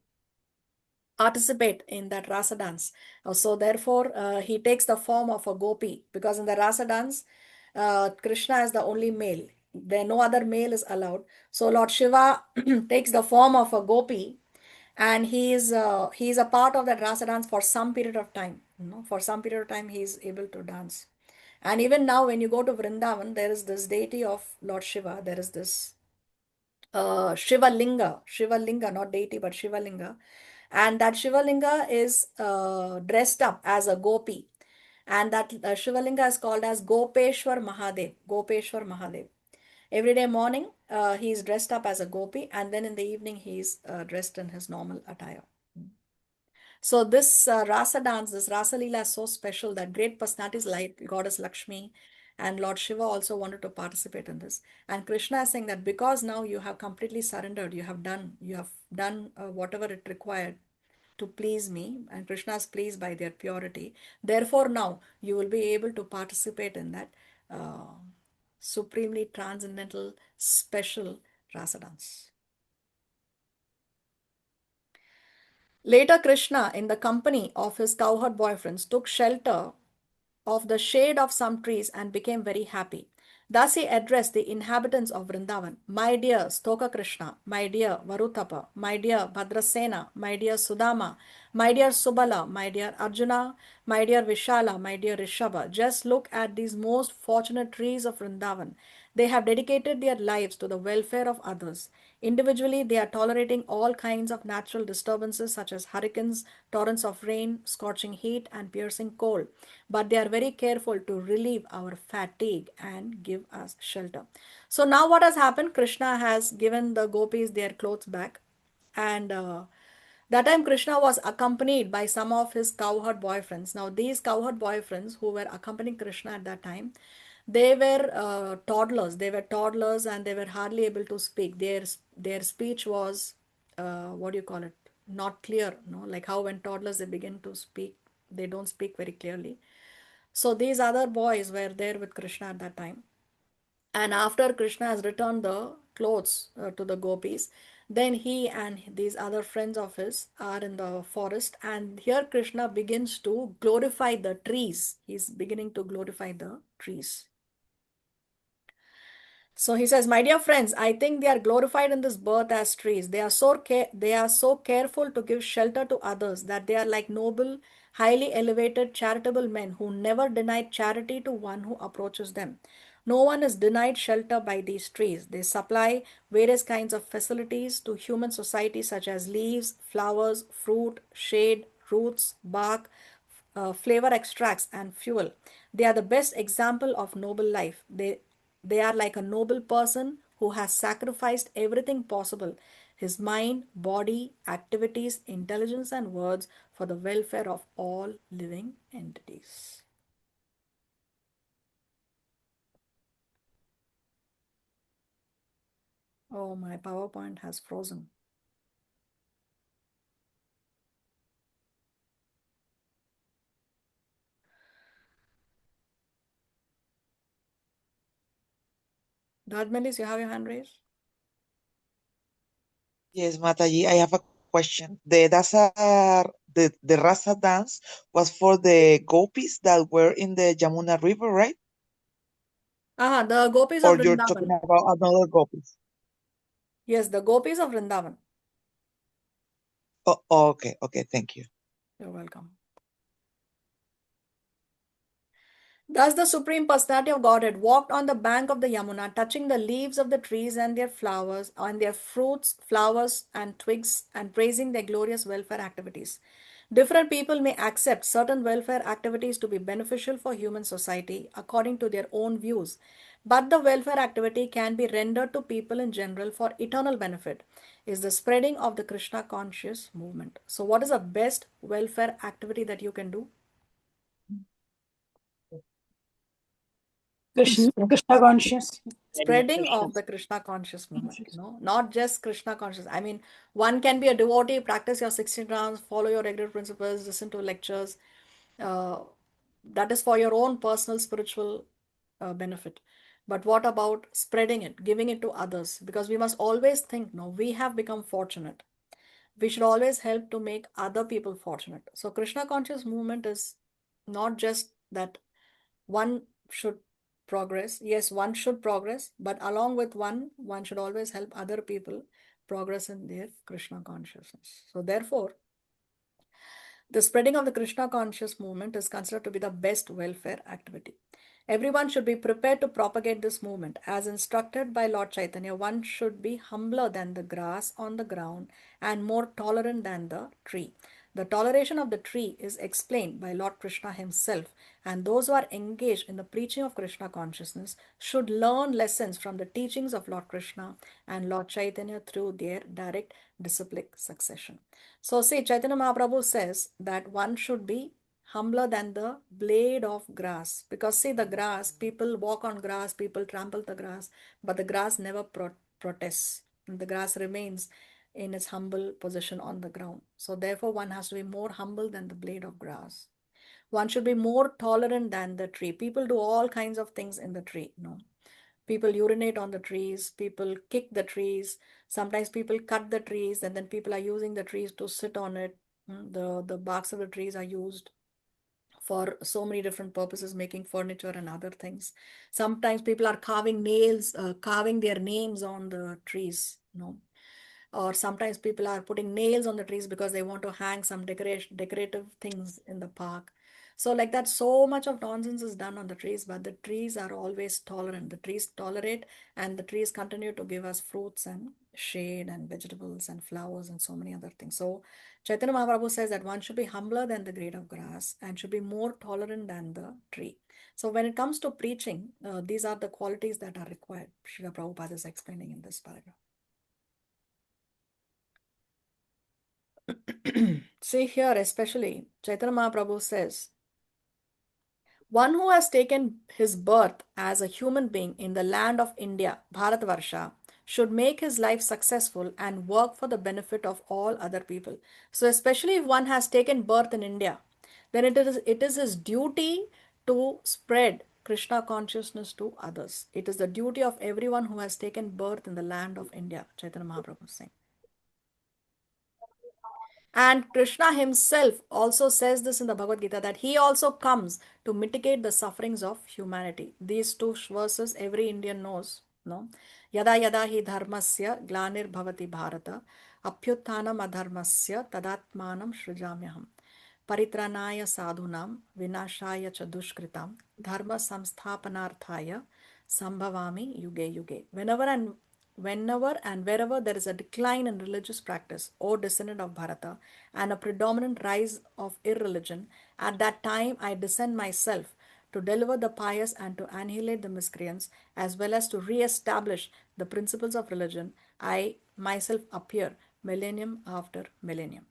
participate in that rasa dance. So therefore, he takes the form of a gopi, because in the rasa dance, Krishna is the only male. There no other male is allowed. So Lord Shiva takes the form of a gopi, and he is a part of that rasa dance for some period of time. For some period of time he is able to dance. And even now when you go to Vrindavan, there is this deity of Lord Shiva. There is this Shiva Linga, not deity, but Shiva Linga. And that Shiva Linga is dressed up as a gopi. And that Shiva Linga is called as Gopeshwar Mahadev. Gopeshwar Mahadev. Every day morning, he is dressed up as a gopi, and then in the evening, he is dressed in his normal attire. So this Rasa dance, this Rasa Lila is so special that great personalities like Goddess Lakshmi and Lord Shiva also wanted to participate in this. And Krishna is saying that because now you have completely surrendered, you have done whatever it required to please me, and Krishna is pleased by their purity. Therefore, now you will be able to participate in that supremely transcendental, special Rasa dance. Later, Krishna, in the company of his cowherd boyfriends, took shelter of the shade of some trees and became very happy. Thus he addressed the inhabitants of Vrindavan: My dear Stoka Krishna, my dear Varutapa, my dear Bhadrasena, my dear Sudama, my dear Subala, my dear Arjuna, my dear Vishala, my dear Rishabha, just look at these most fortunate trees of Vrindavan. They have dedicated their lives to the welfare of others. Individually, they are tolerating all kinds of natural disturbances such as hurricanes, torrents of rain, scorching heat, and piercing cold. But they are very careful to relieve our fatigue and give us shelter. So now what has happened? Krishna has given the gopis their clothes back. And that time Krishna was accompanied by some of his cowherd boyfriends. Now these cowherd boyfriends who were accompanying Krishna at that time, they were toddlers. They were toddlers and they were hardly able to speak. Their speech was what do you call it? Not clear. No, like how when toddlers they begin to speak, they don't speak very clearly. So these other boys were there with Krishna at that time. And after Krishna has returned the clothes to the gopis, then he and these other friends of his are in the forest. And here Krishna begins to glorify the trees. He's beginning to glorify the trees. So he says, my dear friends, I think they are glorified in this birth as trees. They are so careful to give shelter to others that they are like noble, highly elevated, charitable men who never deny charity to one who approaches them. No one is denied shelter by these trees. They supply various kinds of facilities to human society such as leaves, flowers, fruit, shade, roots, bark, flavor extracts, and fuel. They are the best example of noble life. They are like a noble person who has sacrificed everything possible, his mind, body, activities, intelligence, and words for the welfare of all living entities. Oh, my PowerPoint has frozen. Dharmelis, you have your hand raised? Yes, Mataji, I have a question. The Rasa dance was for the gopis that were in the Yamuna River, right? The gopis Or of you're talking Vrindavan. about another gopis? Yes, the gopis of Vrindavan. Oh, okay, thank you. You're welcome. Thus the Supreme Personality of Godhead walked on the bank of the Yamuna, touching the leaves of the trees and their flowers, and their fruits, flowers, and twigs, and praising their glorious welfare activities. Different people may accept certain welfare activities to be beneficial for human society according to their own views, but the welfare activity can be rendered to people in general for eternal benefit. Is the spreading of the Krishna conscious movement. So, what is the best welfare activity that you can do? Krishna conscious. Spreading of the Krishna conscious movement, not just Krishna conscious. I mean, one can be a devotee, practice your 16 rounds, follow your regular principles, listen to lectures. Uh, that is for your own personal spiritual benefit. But what about spreading it, giving it to others? Because we must always think, no, we have become fortunate. We should always help to make other people fortunate. So Krishna conscious movement is not just that one should progress. Yes, one should progress, but along with one should always help other people progress in their Krishna consciousness. So therefore, the spreading of the Krishna conscious movement is considered to be the best welfare activity. Everyone should be prepared to propagate this movement. As instructed by Lord Chaitanya, one should be humbler than the grass on the ground and more tolerant than the tree. The toleration of the tree is explained by Lord Krishna himself, and those who are engaged in the preaching of Krishna consciousness should learn lessons from the teachings of Lord Krishna and Lord Chaitanya through their direct disciplic succession. So, see, Chaitanya Mahaprabhu says that one should be humbler than the blade of grass, because see, the grass, people walk on grass, people trample the grass, but the grass never protests. The grass remains in its humble position on the ground. So therefore, one has to be more humble than the blade of grass. One should be more tolerant than the tree. People do all kinds of things in the tree. No, people urinate on the trees, people kick the trees, sometimes people cut the trees, and then people are using the trees to sit on it. The barks of the trees are used for so many different purposes, making furniture and other things. Sometimes people are carving their names on the trees. Or sometimes people are putting nails on the trees because they want to hang some decorative things in the park. So like that, so much of nonsense is done on the trees, but the trees are always tolerant. The trees tolerate, and the trees continue to give us fruits and shade and vegetables and flowers and so many other things. So Chaitanya Mahaprabhu says that one should be humbler than the blade of grass and should be more tolerant than the tree. So when it comes to preaching, these are the qualities that are required. Srila Prabhupada is explaining in this paragraph. See here, especially Chaitanya Mahaprabhu says, one who has taken his birth as a human being in the land of India, Bharatvarsha, should make his life successful and work for the benefit of all other people. So especially if one has taken birth in India, then it is his duty to spread Krishna consciousness to others. It is the duty of everyone who has taken birth in the land of India, Chaitanya Mahaprabhu is saying. And Krishna himself also says this in the Bhagavad Gita, that he also comes to mitigate the sufferings of humanity. These two verses every Indian knows. No? Yada yada hi dharmasya glanir bhavati bharata apyutthanam adharmasya tadatmanam shrujamyaham paritranaya sadhunam vinashaya cha dushkritam dharma samsthapanarthaya sambhavami yuge yuge. Whenever and wherever there is a decline in religious practice, O descendant of Bharata, and a predominant rise of irreligion, at that time I descend myself to deliver the pious and to annihilate the miscreants, as well as to re-establish the principles of religion. I myself appear millennium after millennium.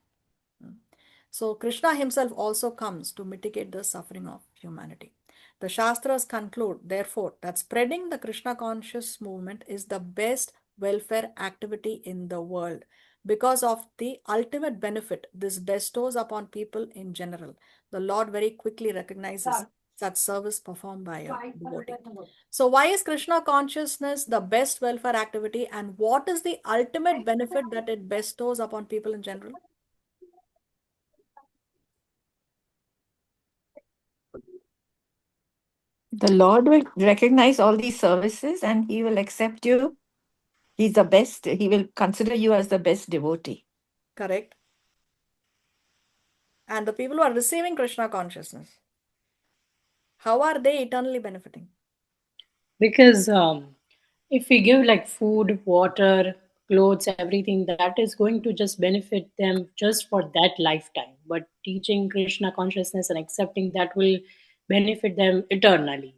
So Krishna himself also comes to mitigate the suffering of humanity. The Shastras conclude, therefore, that spreading the Krishna conscious movement is the best welfare activity in the world because of the ultimate benefit this bestows upon people in general. The Lord very quickly recognizes such service performed by a devotee. So why is Krishna consciousness the best welfare activity, and what is the ultimate benefit that it bestows upon people in general? The Lord will recognize all these services and he will accept you. He's the best. He will consider you as the best devotee. Correct. And the people who are receiving Krishna consciousness, how are they eternally benefiting? Because if we give like food, water, clothes, everything, that is going to just benefit them just for that lifetime. But teaching Krishna consciousness and accepting that will benefit them eternally.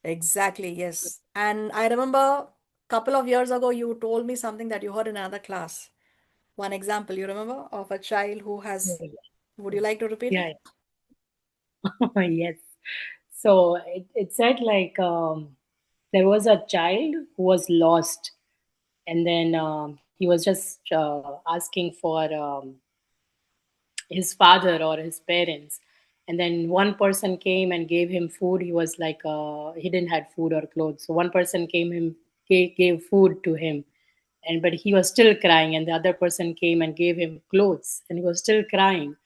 Exactly, yes. And I remember a couple of years ago, you told me something that you heard in another class. One example, you remember, of a child who has, would you like to repeat it? Yeah. Yes. So it said like there was a child who was lost, and then he was just asking for his father or his parents, and then one person came and gave him food. He was like he didn't have food or clothes, so one person gave food to him, and but he was still crying, and the other person came and gave him clothes, and he was still crying.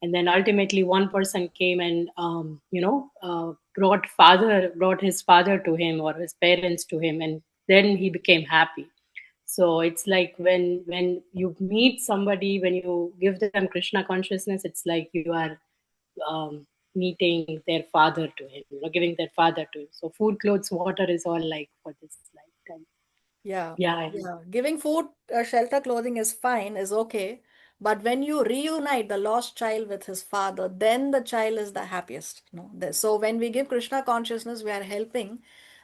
And then ultimately one person came and brought his father to him or his parents to him, and then he became happy. So it's like when you meet somebody, when you give them Krishna consciousness, it's like you are meeting their father to him, giving their father to him. So food, clothes, water is all like for this lifetime. Yeah, Yeah. yeah. Giving food, shelter, clothing is fine, is okay. But when you reunite the lost child with his father, then the child is the happiest. So when we give Krishna consciousness, we are helping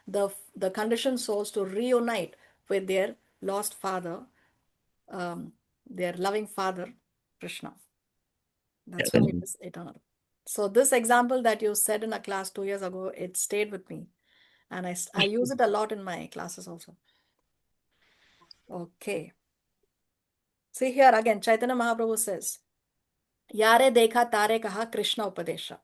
the conditioned souls to reunite with their lost father, their loving father, Krishna. That's why it is eternal. So this example that you said in a class 2 years ago, it stayed with me. And I use it a lot in my classes also. Okay. See here again, Chaitanya Mahaprabhu says, Yare dekha tare kaha Krishna upadesha.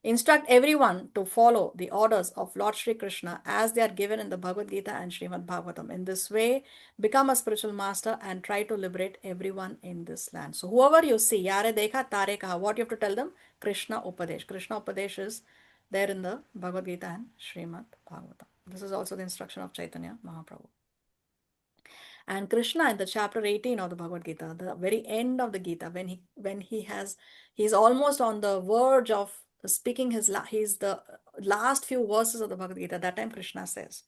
Instruct everyone to follow the orders of Lord Shri Krishna as they are given in the Bhagavad Gita and Srimad Bhagavatam. In this way, become a spiritual master and try to liberate everyone in this land. So whoever you see, Yare dekha tare kaha, what you have to tell them? Krishna upadesh. Krishna upadesh is there in the Bhagavad Gita and Srimad Bhagavatam. This is also the instruction of Chaitanya Mahaprabhu. And Krishna in the chapter 18 of the Bhagavad Gita, the very end of the Gita, he's almost on the verge of speaking he's the last few verses of the Bhagavad Gita. That time Krishna says,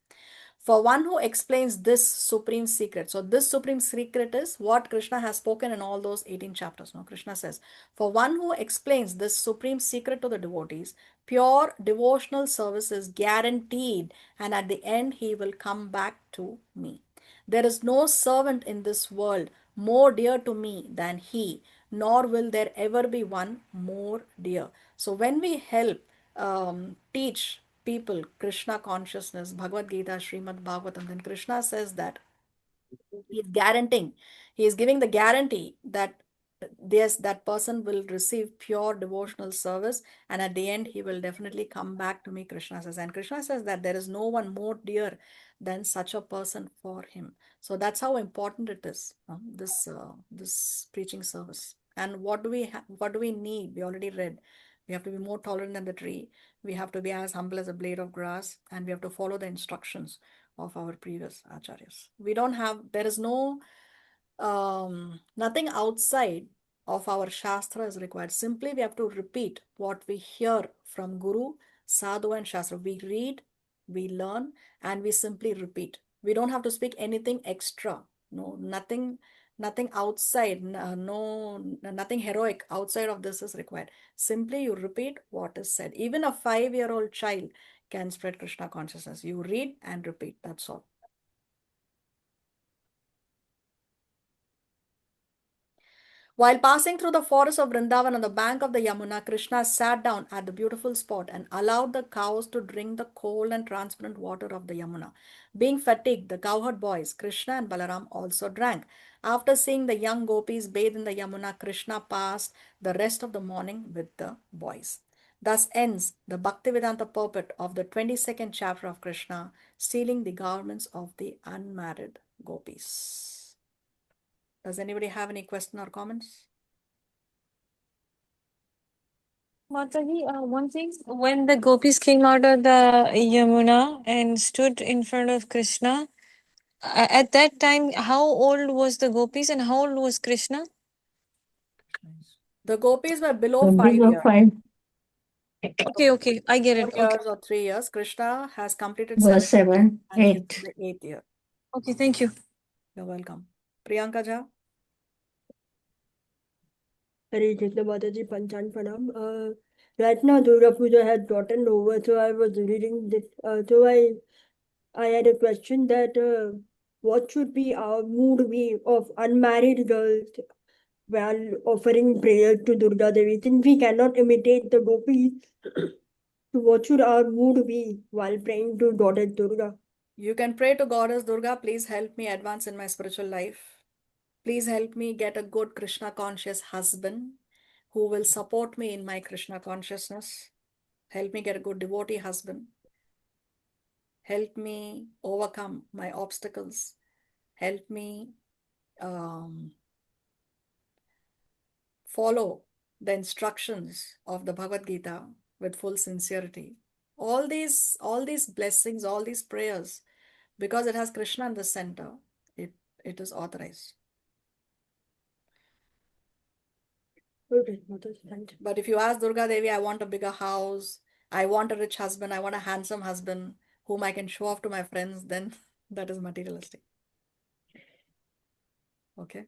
for one who explains this supreme secret. So this supreme secret is what Krishna has spoken in all those 18 chapters. No, Krishna says, for one who explains this supreme secret to the devotees, pure devotional service is guaranteed, and at the end he will come back to me. There is no servant in this world more dear to me than he, nor will there ever be one more dear. So when we help teach people Krishna consciousness, Bhagavad Gita, Srimad Bhagavatam, then Krishna says that he is guaranteeing, he is giving the guarantee that yes, that person will receive pure devotional service, and at the end he will definitely come back to me, Krishna says. And Krishna says that there is no one more dear than such a person for him. So that's how important it is, this preaching service. And what do we need? We already read. We have to be more tolerant than the tree. We have to be as humble as a blade of grass, and we have to follow the instructions of our previous acharyas. There is nothing outside of our shastra is required. Simply we have to repeat what we hear from Guru, Sadhu and Shastra. We read, we learn, and we simply repeat. We don't have to speak anything extra. No, nothing outside, nothing heroic outside of this is required. Simply you repeat what is said. Even a 5-year-old child can spread Krishna consciousness. You read and repeat, that's all. While passing through the forest of Vrindavan on the bank of the Yamuna, Krishna sat down at the beautiful spot and allowed the cows to drink the cold and transparent water of the Yamuna. Being fatigued, the cowherd boys, Krishna and Balaram, also drank. After seeing the young gopis bathe in the Yamuna, Krishna passed the rest of the morning with the boys. Thus ends the Bhaktivedanta purport of the 22nd chapter of Krishna, stealing the garments of the unmarried gopis. Does anybody have any question or comments? Mataji, one thing, when the gopis came out of the Yamuna and stood in front of Krishna, at that time, how old was the gopis and how old was Krishna? The gopis were below 5 years. Okay, I get it. 4 Okay, years or 3 years. Krishna has completed Verse 7 years 7, and he is 8. in the 8th year. okay, thank you. You're welcome. Priyanka Jha? Hare Krishna Mataji, Panchan Pranam. Right now Durga Puja has gotten over, so I was reading this. So I had a question that what should be our mood be of unmarried girls while offering prayers to Durga Devi? Since we cannot imitate the gopis, so what should our mood be while praying to Goddess Durga? You can pray to Goddess Durga, please help me advance in my spiritual life. Please help me get a good Krishna conscious husband who will support me in my Krishna consciousness. Help me get a good devotee husband. Help me overcome my obstacles. Help me follow the instructions of the Bhagavad Gita with full sincerity. All these blessings, all these prayers, because it has Krishna in the center, It is authorized. Okay, Mataji, thank you. But if you ask Durga Devi, I want a bigger house, I want a rich husband, I want a handsome husband whom I can show off to my friends, then that is materialistic. Okay?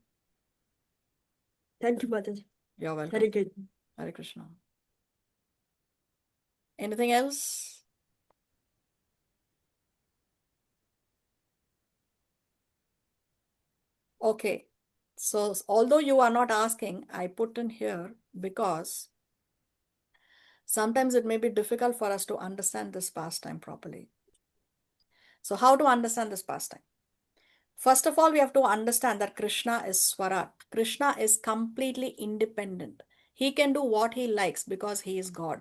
Thank you, Mataji. You're welcome. Hare Krishna. Hare Krishna. Anything else? Okay. So, although you are not asking, I put in here because sometimes it may be difficult for us to understand this pastime properly. So, how to understand this pastime? First of all, we have to understand that Krishna is Swarat. Krishna is completely independent. He can do what he likes because he is God.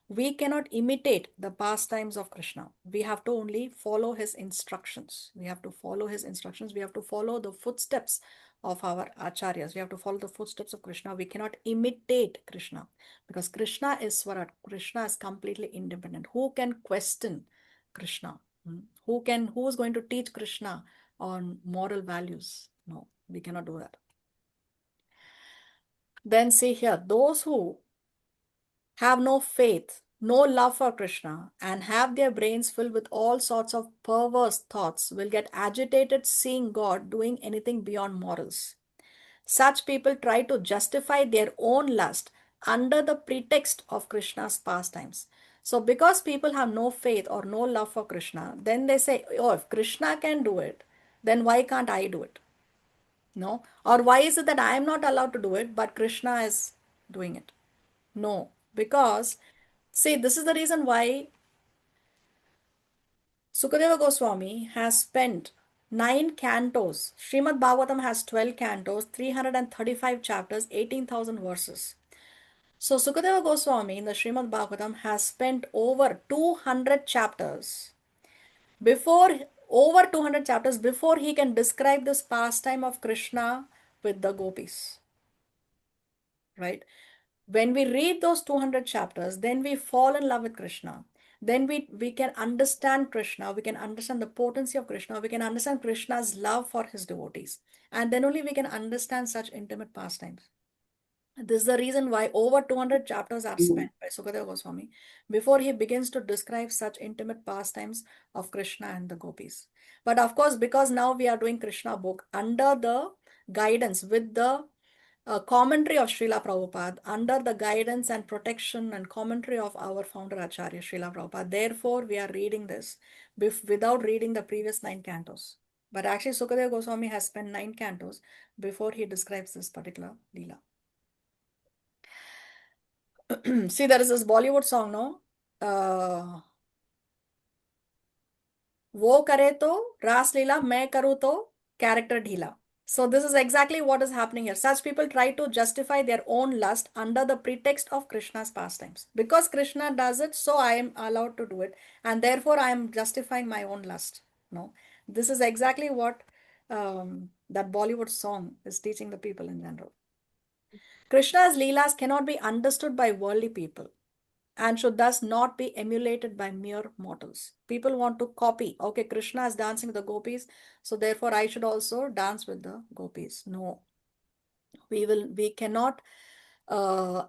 We cannot imitate the pastimes of Krishna. We have to only follow his instructions. We have to follow his instructions. We have to follow the footsteps of our acharyas. We have to follow the footsteps of Krishna. We cannot imitate Krishna because Krishna is Swarat. Krishna is completely independent. Who can question Krishna? Who is going to teach Krishna on moral values? No, we cannot do that. Then see here, those who have no faith, no love for Krishna, and have their brains filled with all sorts of perverse thoughts will get agitated seeing God doing anything beyond morals. Such people try to justify their own lust under the pretext of Krishna's pastimes. So because people have no faith or no love for Krishna, then they say, oh, if Krishna can do it, then why can't I do it? No. Or why is it that I am not allowed to do it, but Krishna is doing it? No. Because, see, this is the reason why Sukadeva Goswami has spent 9 cantos. Srimad Bhagavatam has 12 cantos, 335 chapters, 18,000 verses. So Sukadeva Goswami in the Srimad Bhagavatam has spent over 200 chapters before he can describe this pastime of Krishna with the gopis. Right? When we read those 200 chapters, then we fall in love with Krishna. Then we can understand Krishna, we can understand the potency of Krishna, we can understand Krishna's love for his devotees. And then only we can understand such intimate pastimes. This is the reason why over 200 chapters are spent by Sukadeva Goswami before he begins to describe such intimate pastimes of Krishna and the gopis. But of course, because now we are doing Krishna book under the guidance with the commentary of Srila Prabhupada, under the guidance and protection and commentary of our founder Acharya Srila Prabhupada. Therefore, we are reading this without reading the previous 9 cantos. But actually, Sukadeva Goswami has spent 9 cantos before he describes this particular Lila. See, there is this Bollywood song, no? वो करे तो रास लीला मैं करूँ तो character ढीला. So this is exactly what is happening here. Such people try to justify their own lust under the pretext of Krishna's pastimes. Because Krishna does it, so I am allowed to do it. And therefore I am justifying my own lust. No, this is exactly what that Bollywood song is teaching the people in general. Krishna's Leelas cannot be understood by worldly people and should thus not be emulated by mere mortals. People want to copy. Okay, Krishna is dancing with the gopis, so therefore I should also dance with the gopis. No, we cannot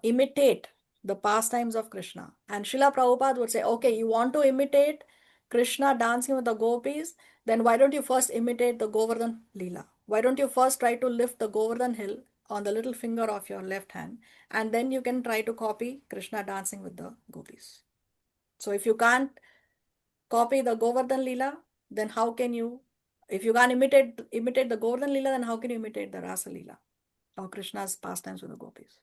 imitate the pastimes of Krishna. And Srila Prabhupada would say, okay, you want to imitate Krishna dancing with the gopis, then why don't you first imitate the Govardhan Lila? Why don't you first try to lift the Govardhan hill on the little finger of your left hand, and then you can try to copy Krishna dancing with the gopis. So if you can't copy the Govardhan Lila, then how can you, if you can't imitate the Govardhan Lila, then how can you imitate the Rasa Lila or Krishna's pastimes with the gopis?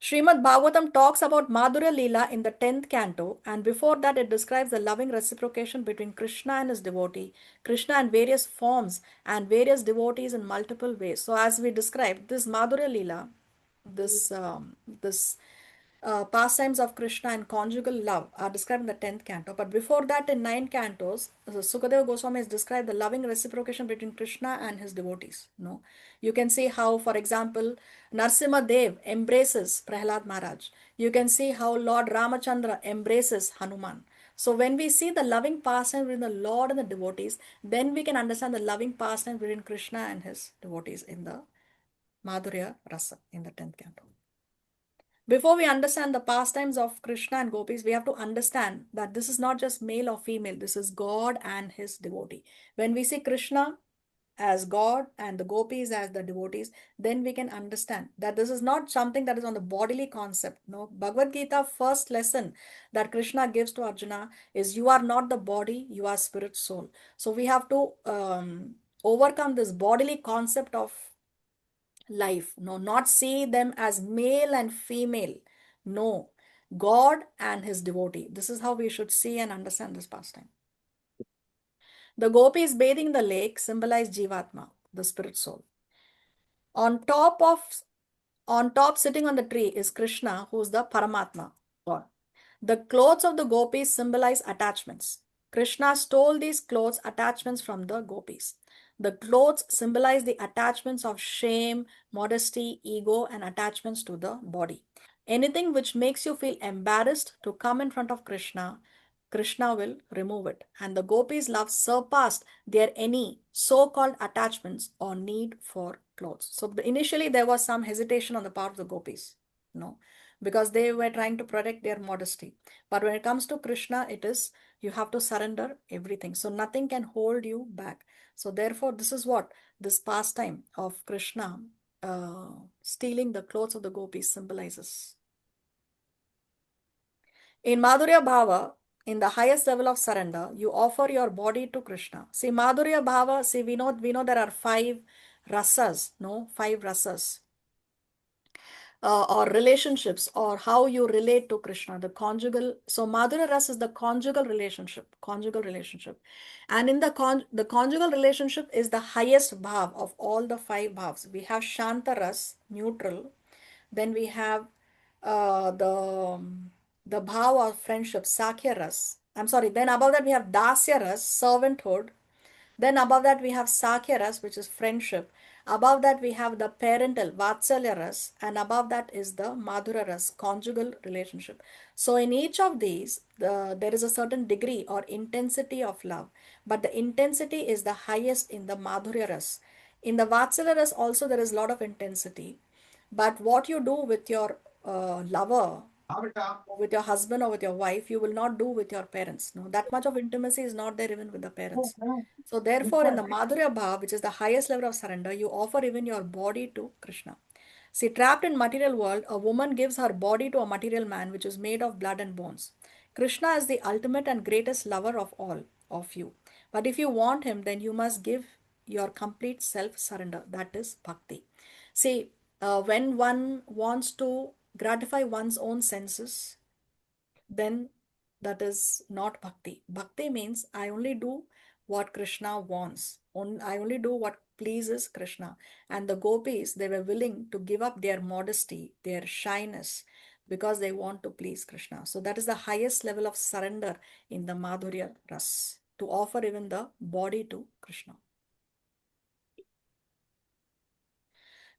Srimad Bhagavatam talks about Madhurya Leela in the 10th canto, and before that it describes the loving reciprocation between Krishna and his devotee, Krishna in various forms and various devotees in multiple ways. So as we described, this Madhurya Leela, this pastimes of Krishna and conjugal love are described in the 10th canto. But before that, in 9 cantos, Sukadeva Goswami has described the loving reciprocation between Krishna and his devotees. No, you can see how, for example, Narsimha Dev embraces Prahlad Maharaj. You can see how Lord Ramachandra embraces Hanuman. So when we see the loving pastime between the Lord and the devotees, then we can understand the loving pastime between Krishna and his devotees in the Madhurya Rasa in the 10th canto. Before we understand the pastimes of Krishna and gopis, we have to understand that this is not just male or female, this is God and his devotee. When we see Krishna as God and the gopis as the devotees, then we can understand that this is not something that is on the bodily concept. No, Bhagavad Gita first lesson that Krishna gives to Arjuna is you are not the body, you are spirit soul. So we have to overcome this bodily concept of life. No, not see them as male and female. No, God and his devotee. This is how we should see and understand this pastime. The gopis bathing in the lake symbolize Jivatma, the spirit soul. On top sitting on the tree is Krishna, who is the Paramatma, God. The clothes of the gopis symbolize attachments. Krishna stole these clothes attachments from the gopis. The clothes symbolize the attachments of shame, modesty, ego, and attachments to the body. Anything which makes you feel embarrassed to come in front of Krishna, Krishna will remove it. And the gopis' love surpassed their any so-called attachments or need for clothes. So initially there was some hesitation on the part of the gopis. No, because they were trying to protect their modesty. But when it comes to Krishna, it is you have to surrender everything. So nothing can hold you back. So therefore, this is what this pastime of Krishna stealing the clothes of the gopis symbolizes. In Madhurya Bhava, in the highest level of surrender, you offer your body to Krishna. See, Madhurya Bhava, see, we know there are 5 rasas, no? 5 rasas. Or relationships, or how you relate to Krishna, the conjugal. So Madhurya Ras is the conjugal relationship, and in the conjugal relationship is the highest bhav of all the 5 bhavs. We have Shanta Ras, neutral, then we have the bhav of friendship, Sakhya Ras. I'm sorry. Then above that we have Dasya Ras, servanthood. Then above that we have Sakhya Ras, which is friendship. Above that we have the parental Vatsalya Ras, and above that is the Madhura Ras, conjugal relationship. So in each of these, there is a certain degree or intensity of love, but the intensity is the highest in the Madhurya Ras. In the Vatsalya Ras also there is a lot of intensity, but what you do with your lover, with your husband or with your wife, you will not do with your parents. No, that much of intimacy is not there even with the parents. So therefore, in the Madhurya Bhav, which is the highest level of surrender, you offer even your body to Krishna. See, trapped in material world, a woman gives her body to a material man, which is made of blood and bones. Krishna is the ultimate and greatest lover of all of you. But if you want him, then you must give your complete self-surrender. That is bhakti. See, when one wants to gratify one's own senses, then that is not bhakti. Bhakti means I only do what Krishna wants. I only do what pleases Krishna. And the gopis, they were willing to give up their modesty, their shyness, because they want to please Krishna. So that is the highest level of surrender in the Madhurya Ras, to offer even the body to Krishna.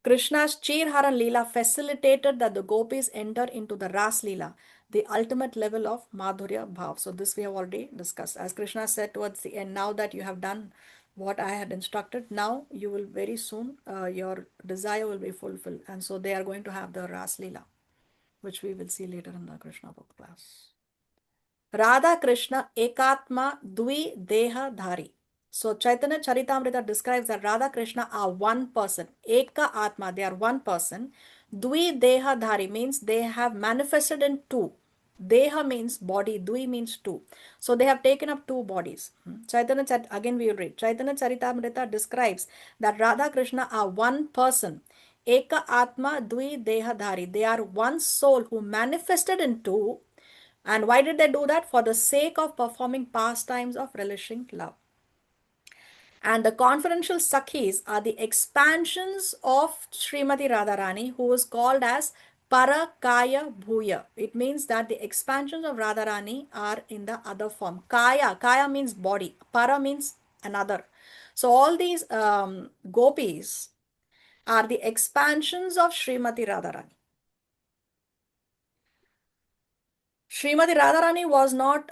Krishna's Vastra-Haran Lila facilitated that the gopis enter into the Ras Lila, the ultimate level of Madhurya Bhav. So this we have already discussed. As Krishna said towards the end, now that you have done what I had instructed, now you will very soon, your desire will be fulfilled. And so they are going to have the Ras Lila, which we will see later in the Krishna book class. Radha Krishna Ekatma Dvi Deha Dhari. So Chaitanya Charitamrita describes that Radha Krishna are one person. Eka Atma, they are one person. Dvi Deha Dhari means they have manifested in 2. Deha means body, Dvi means 2. So they have taken up 2 bodies. Again we will read. Chaitanya Charitamrita describes that Radha Krishna are one person. Eka Atma Dvi Deha Dhari. They are one soul who manifested in 2. And why did they do that? For the sake of performing pastimes of relishing love. And the confidential Sakhis are the expansions of Srimati Radharani, who is called as Para Kaya Bhuya. It means that the expansions of Radharani are in the other form. Kaya means body. Para means another. So all these gopis are the expansions of Srimati Radharani. Srimati Radharani was not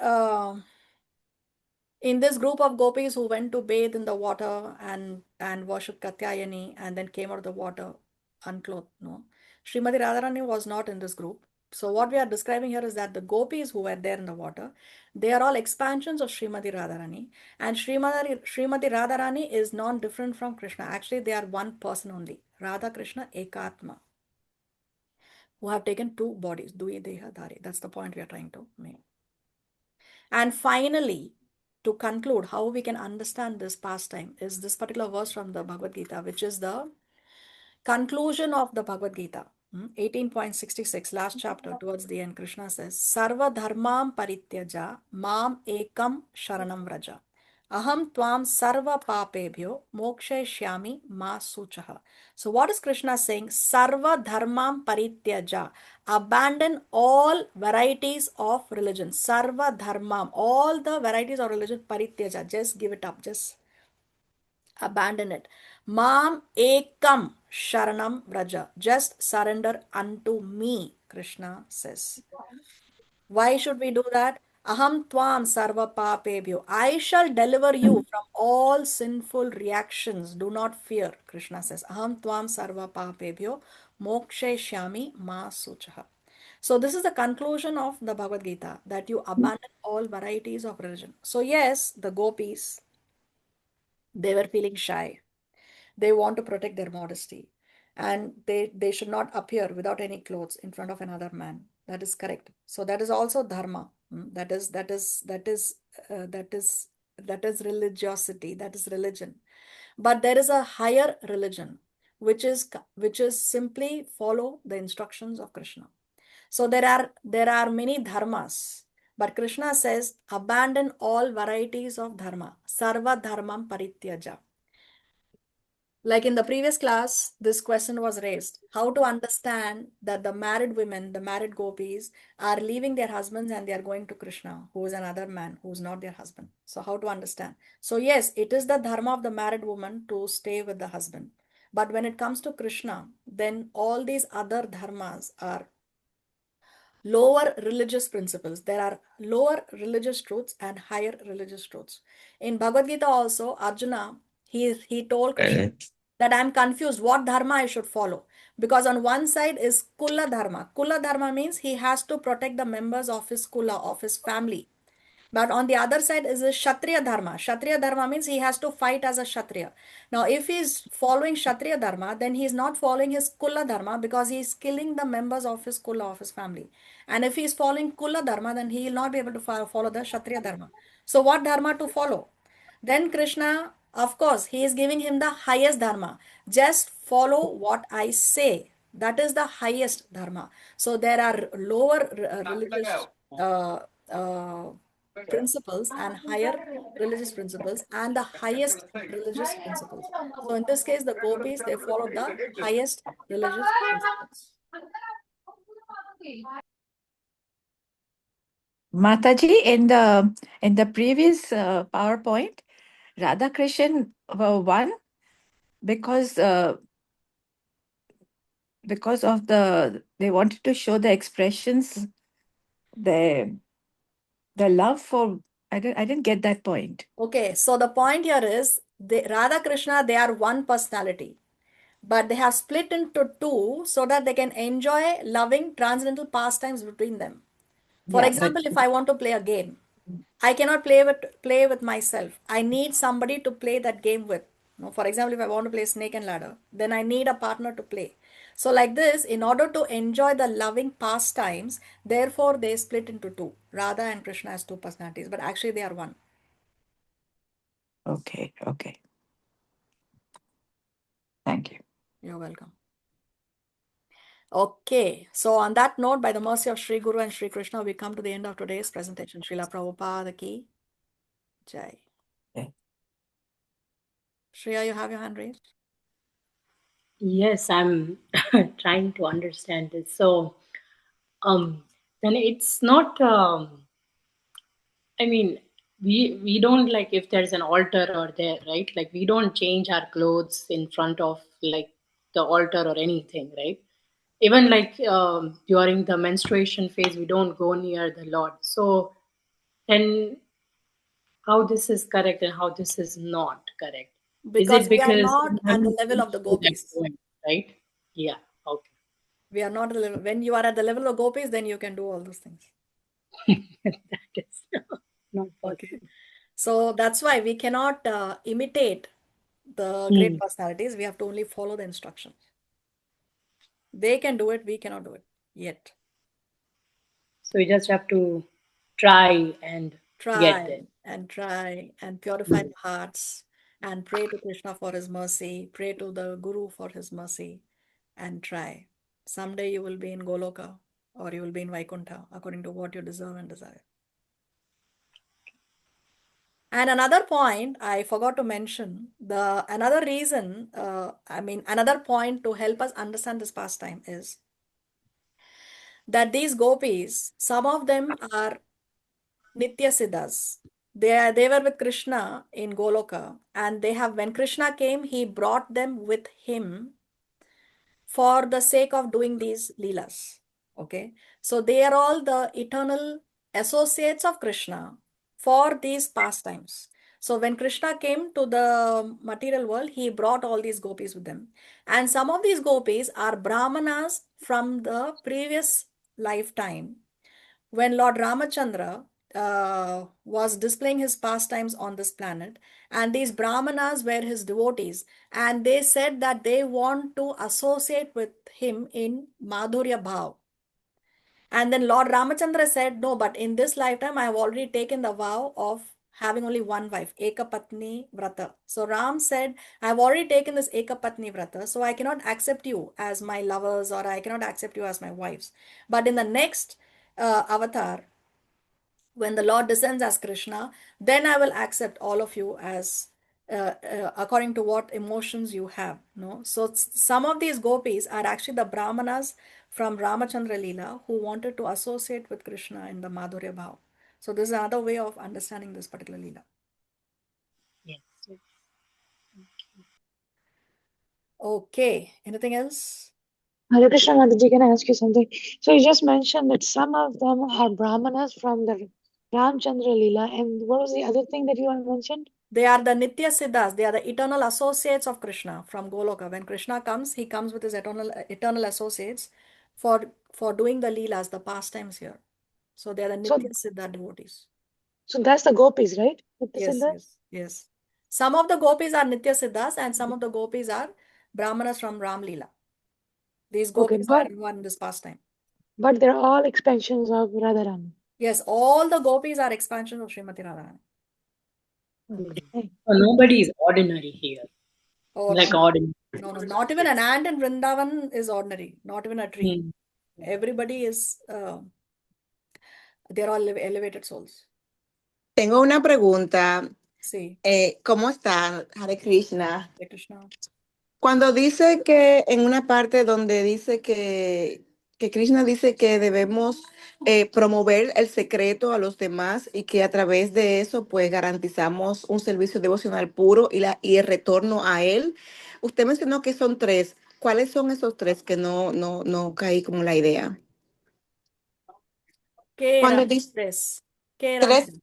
in this group of gopis who went to bathe in the water and worship Katyayani and then came out of the water unclothed. No. Srimati Radharani was not in this group. So what we are describing here is that the gopis who were there in the water, they are all expansions of Srimati Radharani. And Srimati Radharani is non-different from Krishna. Actually, they are one person only. Radha Krishna Ekatma, who have taken two bodies. Dui Deha Dhari. That's the point we are trying to make. And finally, to conclude how we can understand this pastime is this particular verse from the Bhagavad Gita, which is the conclusion of the Bhagavad Gita. 18.66, last chapter, towards the end, Krishna says, Sarva dharmam parityaja mam ekam sharanam vraja. Aham tvam sarva papebhyo mokshayishyami ma suchaha. So what is Krishna saying? Sarva dharmam parityaja. Abandon all varieties of religion. Sarva dharmam. All the varieties of religion, parityaja. Just give it up. Just abandon it. Mam ekam sharanam vraja. Just surrender unto me, Krishna says. Why should we do that? Aham tvam sarva papebhyo. I shall deliver you from all sinful reactions. Do not fear, Krishna says. Aham tvam sarva papebhyo mokshayishyami ma suchaha. So this is the conclusion of the Bhagavad Gita, that you abandon all varieties of religion. So yes, the gopis, they were feeling shy. They want to protect their modesty, and they should not appear without any clothes in front of another man. That is correct. So that is also dharma. That is religiosity. That is religion. But there is a higher religion, which is simply follow the instructions of Krishna. So there are many dharmas, but Krishna says abandon all varieties of dharma. Sarva dharmam parityaja. Like in the previous class, this question was raised. How to understand that the married women, the married gopis, are leaving their husbands and they are going to Krishna, who is another man, who is not their husband. So how to understand? So yes, it is the dharma of the married woman to stay with the husband. But when it comes to Krishna, then all these other dharmas are lower religious principles. There are lower religious truths and higher religious truths. In Bhagavad Gita also, Arjuna, he told Krishna that I am confused what dharma I should follow. Because on one side is Kula Dharma. Kula Dharma means he has to protect the members of his Kula, of his family. But on the other side is a Kshatriya Dharma. Kshatriya Dharma means he has to fight as a Kshatriya. Now, if he is following Kshatriya Dharma, then he is not following his Kula Dharma because he is killing the members of his Kula, of his family. And if he is following Kula Dharma, then he will not be able to follow the Kshatriya Dharma. So, what Dharma to follow? Then Krishna, of course, he is giving him the highest Dharma. Just follow what I say. That is the highest Dharma. So, there are lower religious principles and higher religious principles and the highest religious principles. So in this case, the gopis, they follow the highest religious principles. Mataji, in the previous PowerPoint, Radha Krishan won because of they wanted to show the expressions, the love for. I didn't get that point. Okay, so the point here is Radha Krishna, they are one personality, but they have split into two so that they can enjoy loving transcendental pastimes between them. For Yeah, example, if I want to play a game, I cannot play with myself. I need somebody to play that game with. You know, for example, if I want to play snake and ladder, then I need a partner to play. So like this, in order to enjoy the loving pastimes, therefore they split into two. Radha and Krishna as two personalities, but actually they are one. Okay. Thank you. You're welcome. Okay, so on that note, by the mercy of Sri Guru and Sri Krishna, we come to the end of today's presentation. Srila Prabhupada ki Jai. Okay. Shreya, you have your hand raised? Yes, I'm trying to understand this. So, then it's not. I mean, we don't like if there's an altar or there, right? Like we don't change our clothes in front of like the altar or anything, right? Even like during the menstruation phase, we don't go near the Lord. So then, how this is correct and how this is not correct? Is Because it we are because not at the level of the gopis. right? Yeah. Okay. We are not at the level. When you are at the level of gopis, then you can do all those things. That is not Okay. possible. So that's why we cannot imitate the great personalities. We have to only follow the instructions. They can do it, we cannot do it yet. So we just have to try and get there. Try and purify the hearts and pray to Krishna for his mercy, pray to the Guru for his mercy, and try. Someday you will be in Goloka or you will be in Vaikuntha according to what you deserve and desire. And another point I forgot to mention, another reason, another point to help us understand this pastime is that these gopis, some of them are Nitya Siddhas. They were with Krishna in Goloka, and when Krishna came, he brought them with him for the sake of doing these leelas. Okay, so they are all the eternal associates of Krishna for these pastimes. So when Krishna came to the material world, he brought all these gopis with them. And some of these gopis are brahmanas from the previous lifetime when Lord Ramachandra was displaying his pastimes on this planet, and these brahmanas were his devotees, and they said that they want to associate with him in Madhurya Bhav. And then Lord Ramachandra said, no, but in this lifetime, I have already taken the vow of having only one wife, Ekapatni Vrata. So Ram said, I have already taken this Ekapatni Vrata, so I cannot accept you as my lovers or I cannot accept you as my wives. But in the next avatar, when the Lord descends as Krishna, then I will accept all of you as according to what emotions you have. No, so some of these gopis are actually the brahmanas from Ramachandra Lila who wanted to associate with Krishna in the Madhurya Bhav. So this is another way of understanding this particular Lila. Yes. Okay, anything else? Hare Krishna, Mataji, can I ask you something? So you just mentioned that some of them are brahmanas from the Ramchandra Lila, and what was the other thing that you had mentioned? They are the Nitya Siddhas. They are the eternal associates of Krishna from Goloka. When Krishna comes, he comes with his eternal associates for doing the Leelas, the pastimes here. So they are the So, Nitya Siddha devotees. so that's the gopis, right? Yes. Some of the gopis are Nitya Siddhas and some of the gopis are Brahmanas from Ram Leela. These Okay, gopis are involved in this pastime. but they're all expansions of Radharani. Yes, all the gopis are expansions of Srimati Radharani. Okay. So nobody is ordinary here. Oh, Like no. ordinary. No, not even an ant in Vrindavan is ordinary. Not even a tree. Hmm. Everybody is, they're all elevated souls. Tengo una pregunta. Sí, ¿Cómo está? Hare Krishna. Hare Krishna. Cuando dice que en una parte donde dice que Krishna dice que debemos promover el secreto a los demás y que a través de eso pues garantizamos un servicio devocional puro y el retorno a él. Usted mencionó que son tres. ¿Cuáles son esos tres que no caí como la idea? ¿Qué Cuando eran dice tres? ¿Qué eran tres, tres?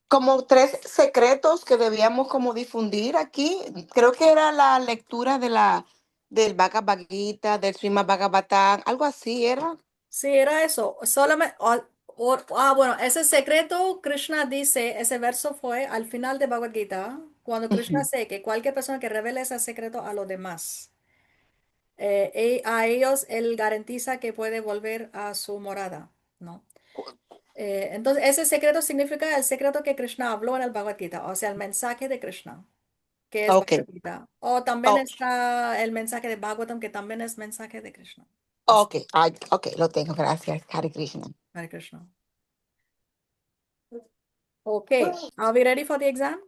como tres secretos que debíamos como difundir aquí. Creo que era la lectura del Bhagavad Gita, del Srimad Bhagavatam, algo así era. Sí, era eso. Solamente, bueno, ese secreto Krishna dice, ese verso fue al final de Bhagavad Gita, cuando Krishna Ujú. dice que cualquier persona que revele ese secreto a los demás, a ellos él garantiza que puede volver a su morada, ¿no? Entonces, ese secreto significa el secreto que Krishna habló en el Bhagavad Gita, o sea, el mensaje de Krishna, que es Ok, Bhagavad Gita. O también oh, está el mensaje de Bhagavatam, que también es mensaje de Krishna. Así, ok, ok, lo tengo, gracias, Hare Krishna. Hare Krishna. Okay, are we ready for the exam?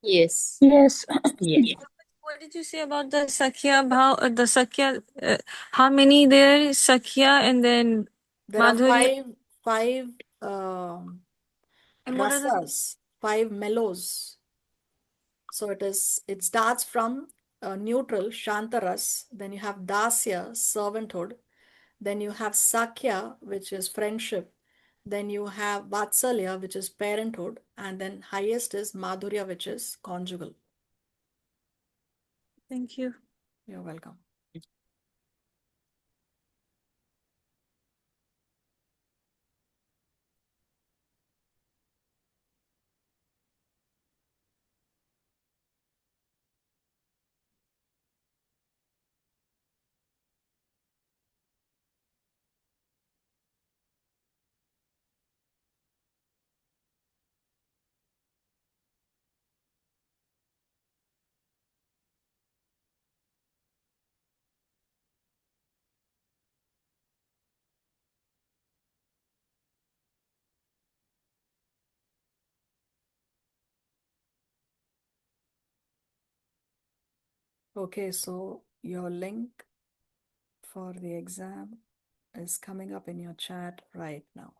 Yes. Yes. Yes. What did you say about the Sakhya Bhav, the Sakhya, how many there? Sakhya and then There are Madhurya. five And what are the rasas, five mellows. So it starts from neutral, Shantaras, then you have Dasya, servanthood, then you have Sakhya, which is friendship, then you have Vatsalya, which is parenthood, and then highest is Madhurya, which is conjugal. Thank you. You're welcome. Okay, so your link for the exam is coming up in your chat right now.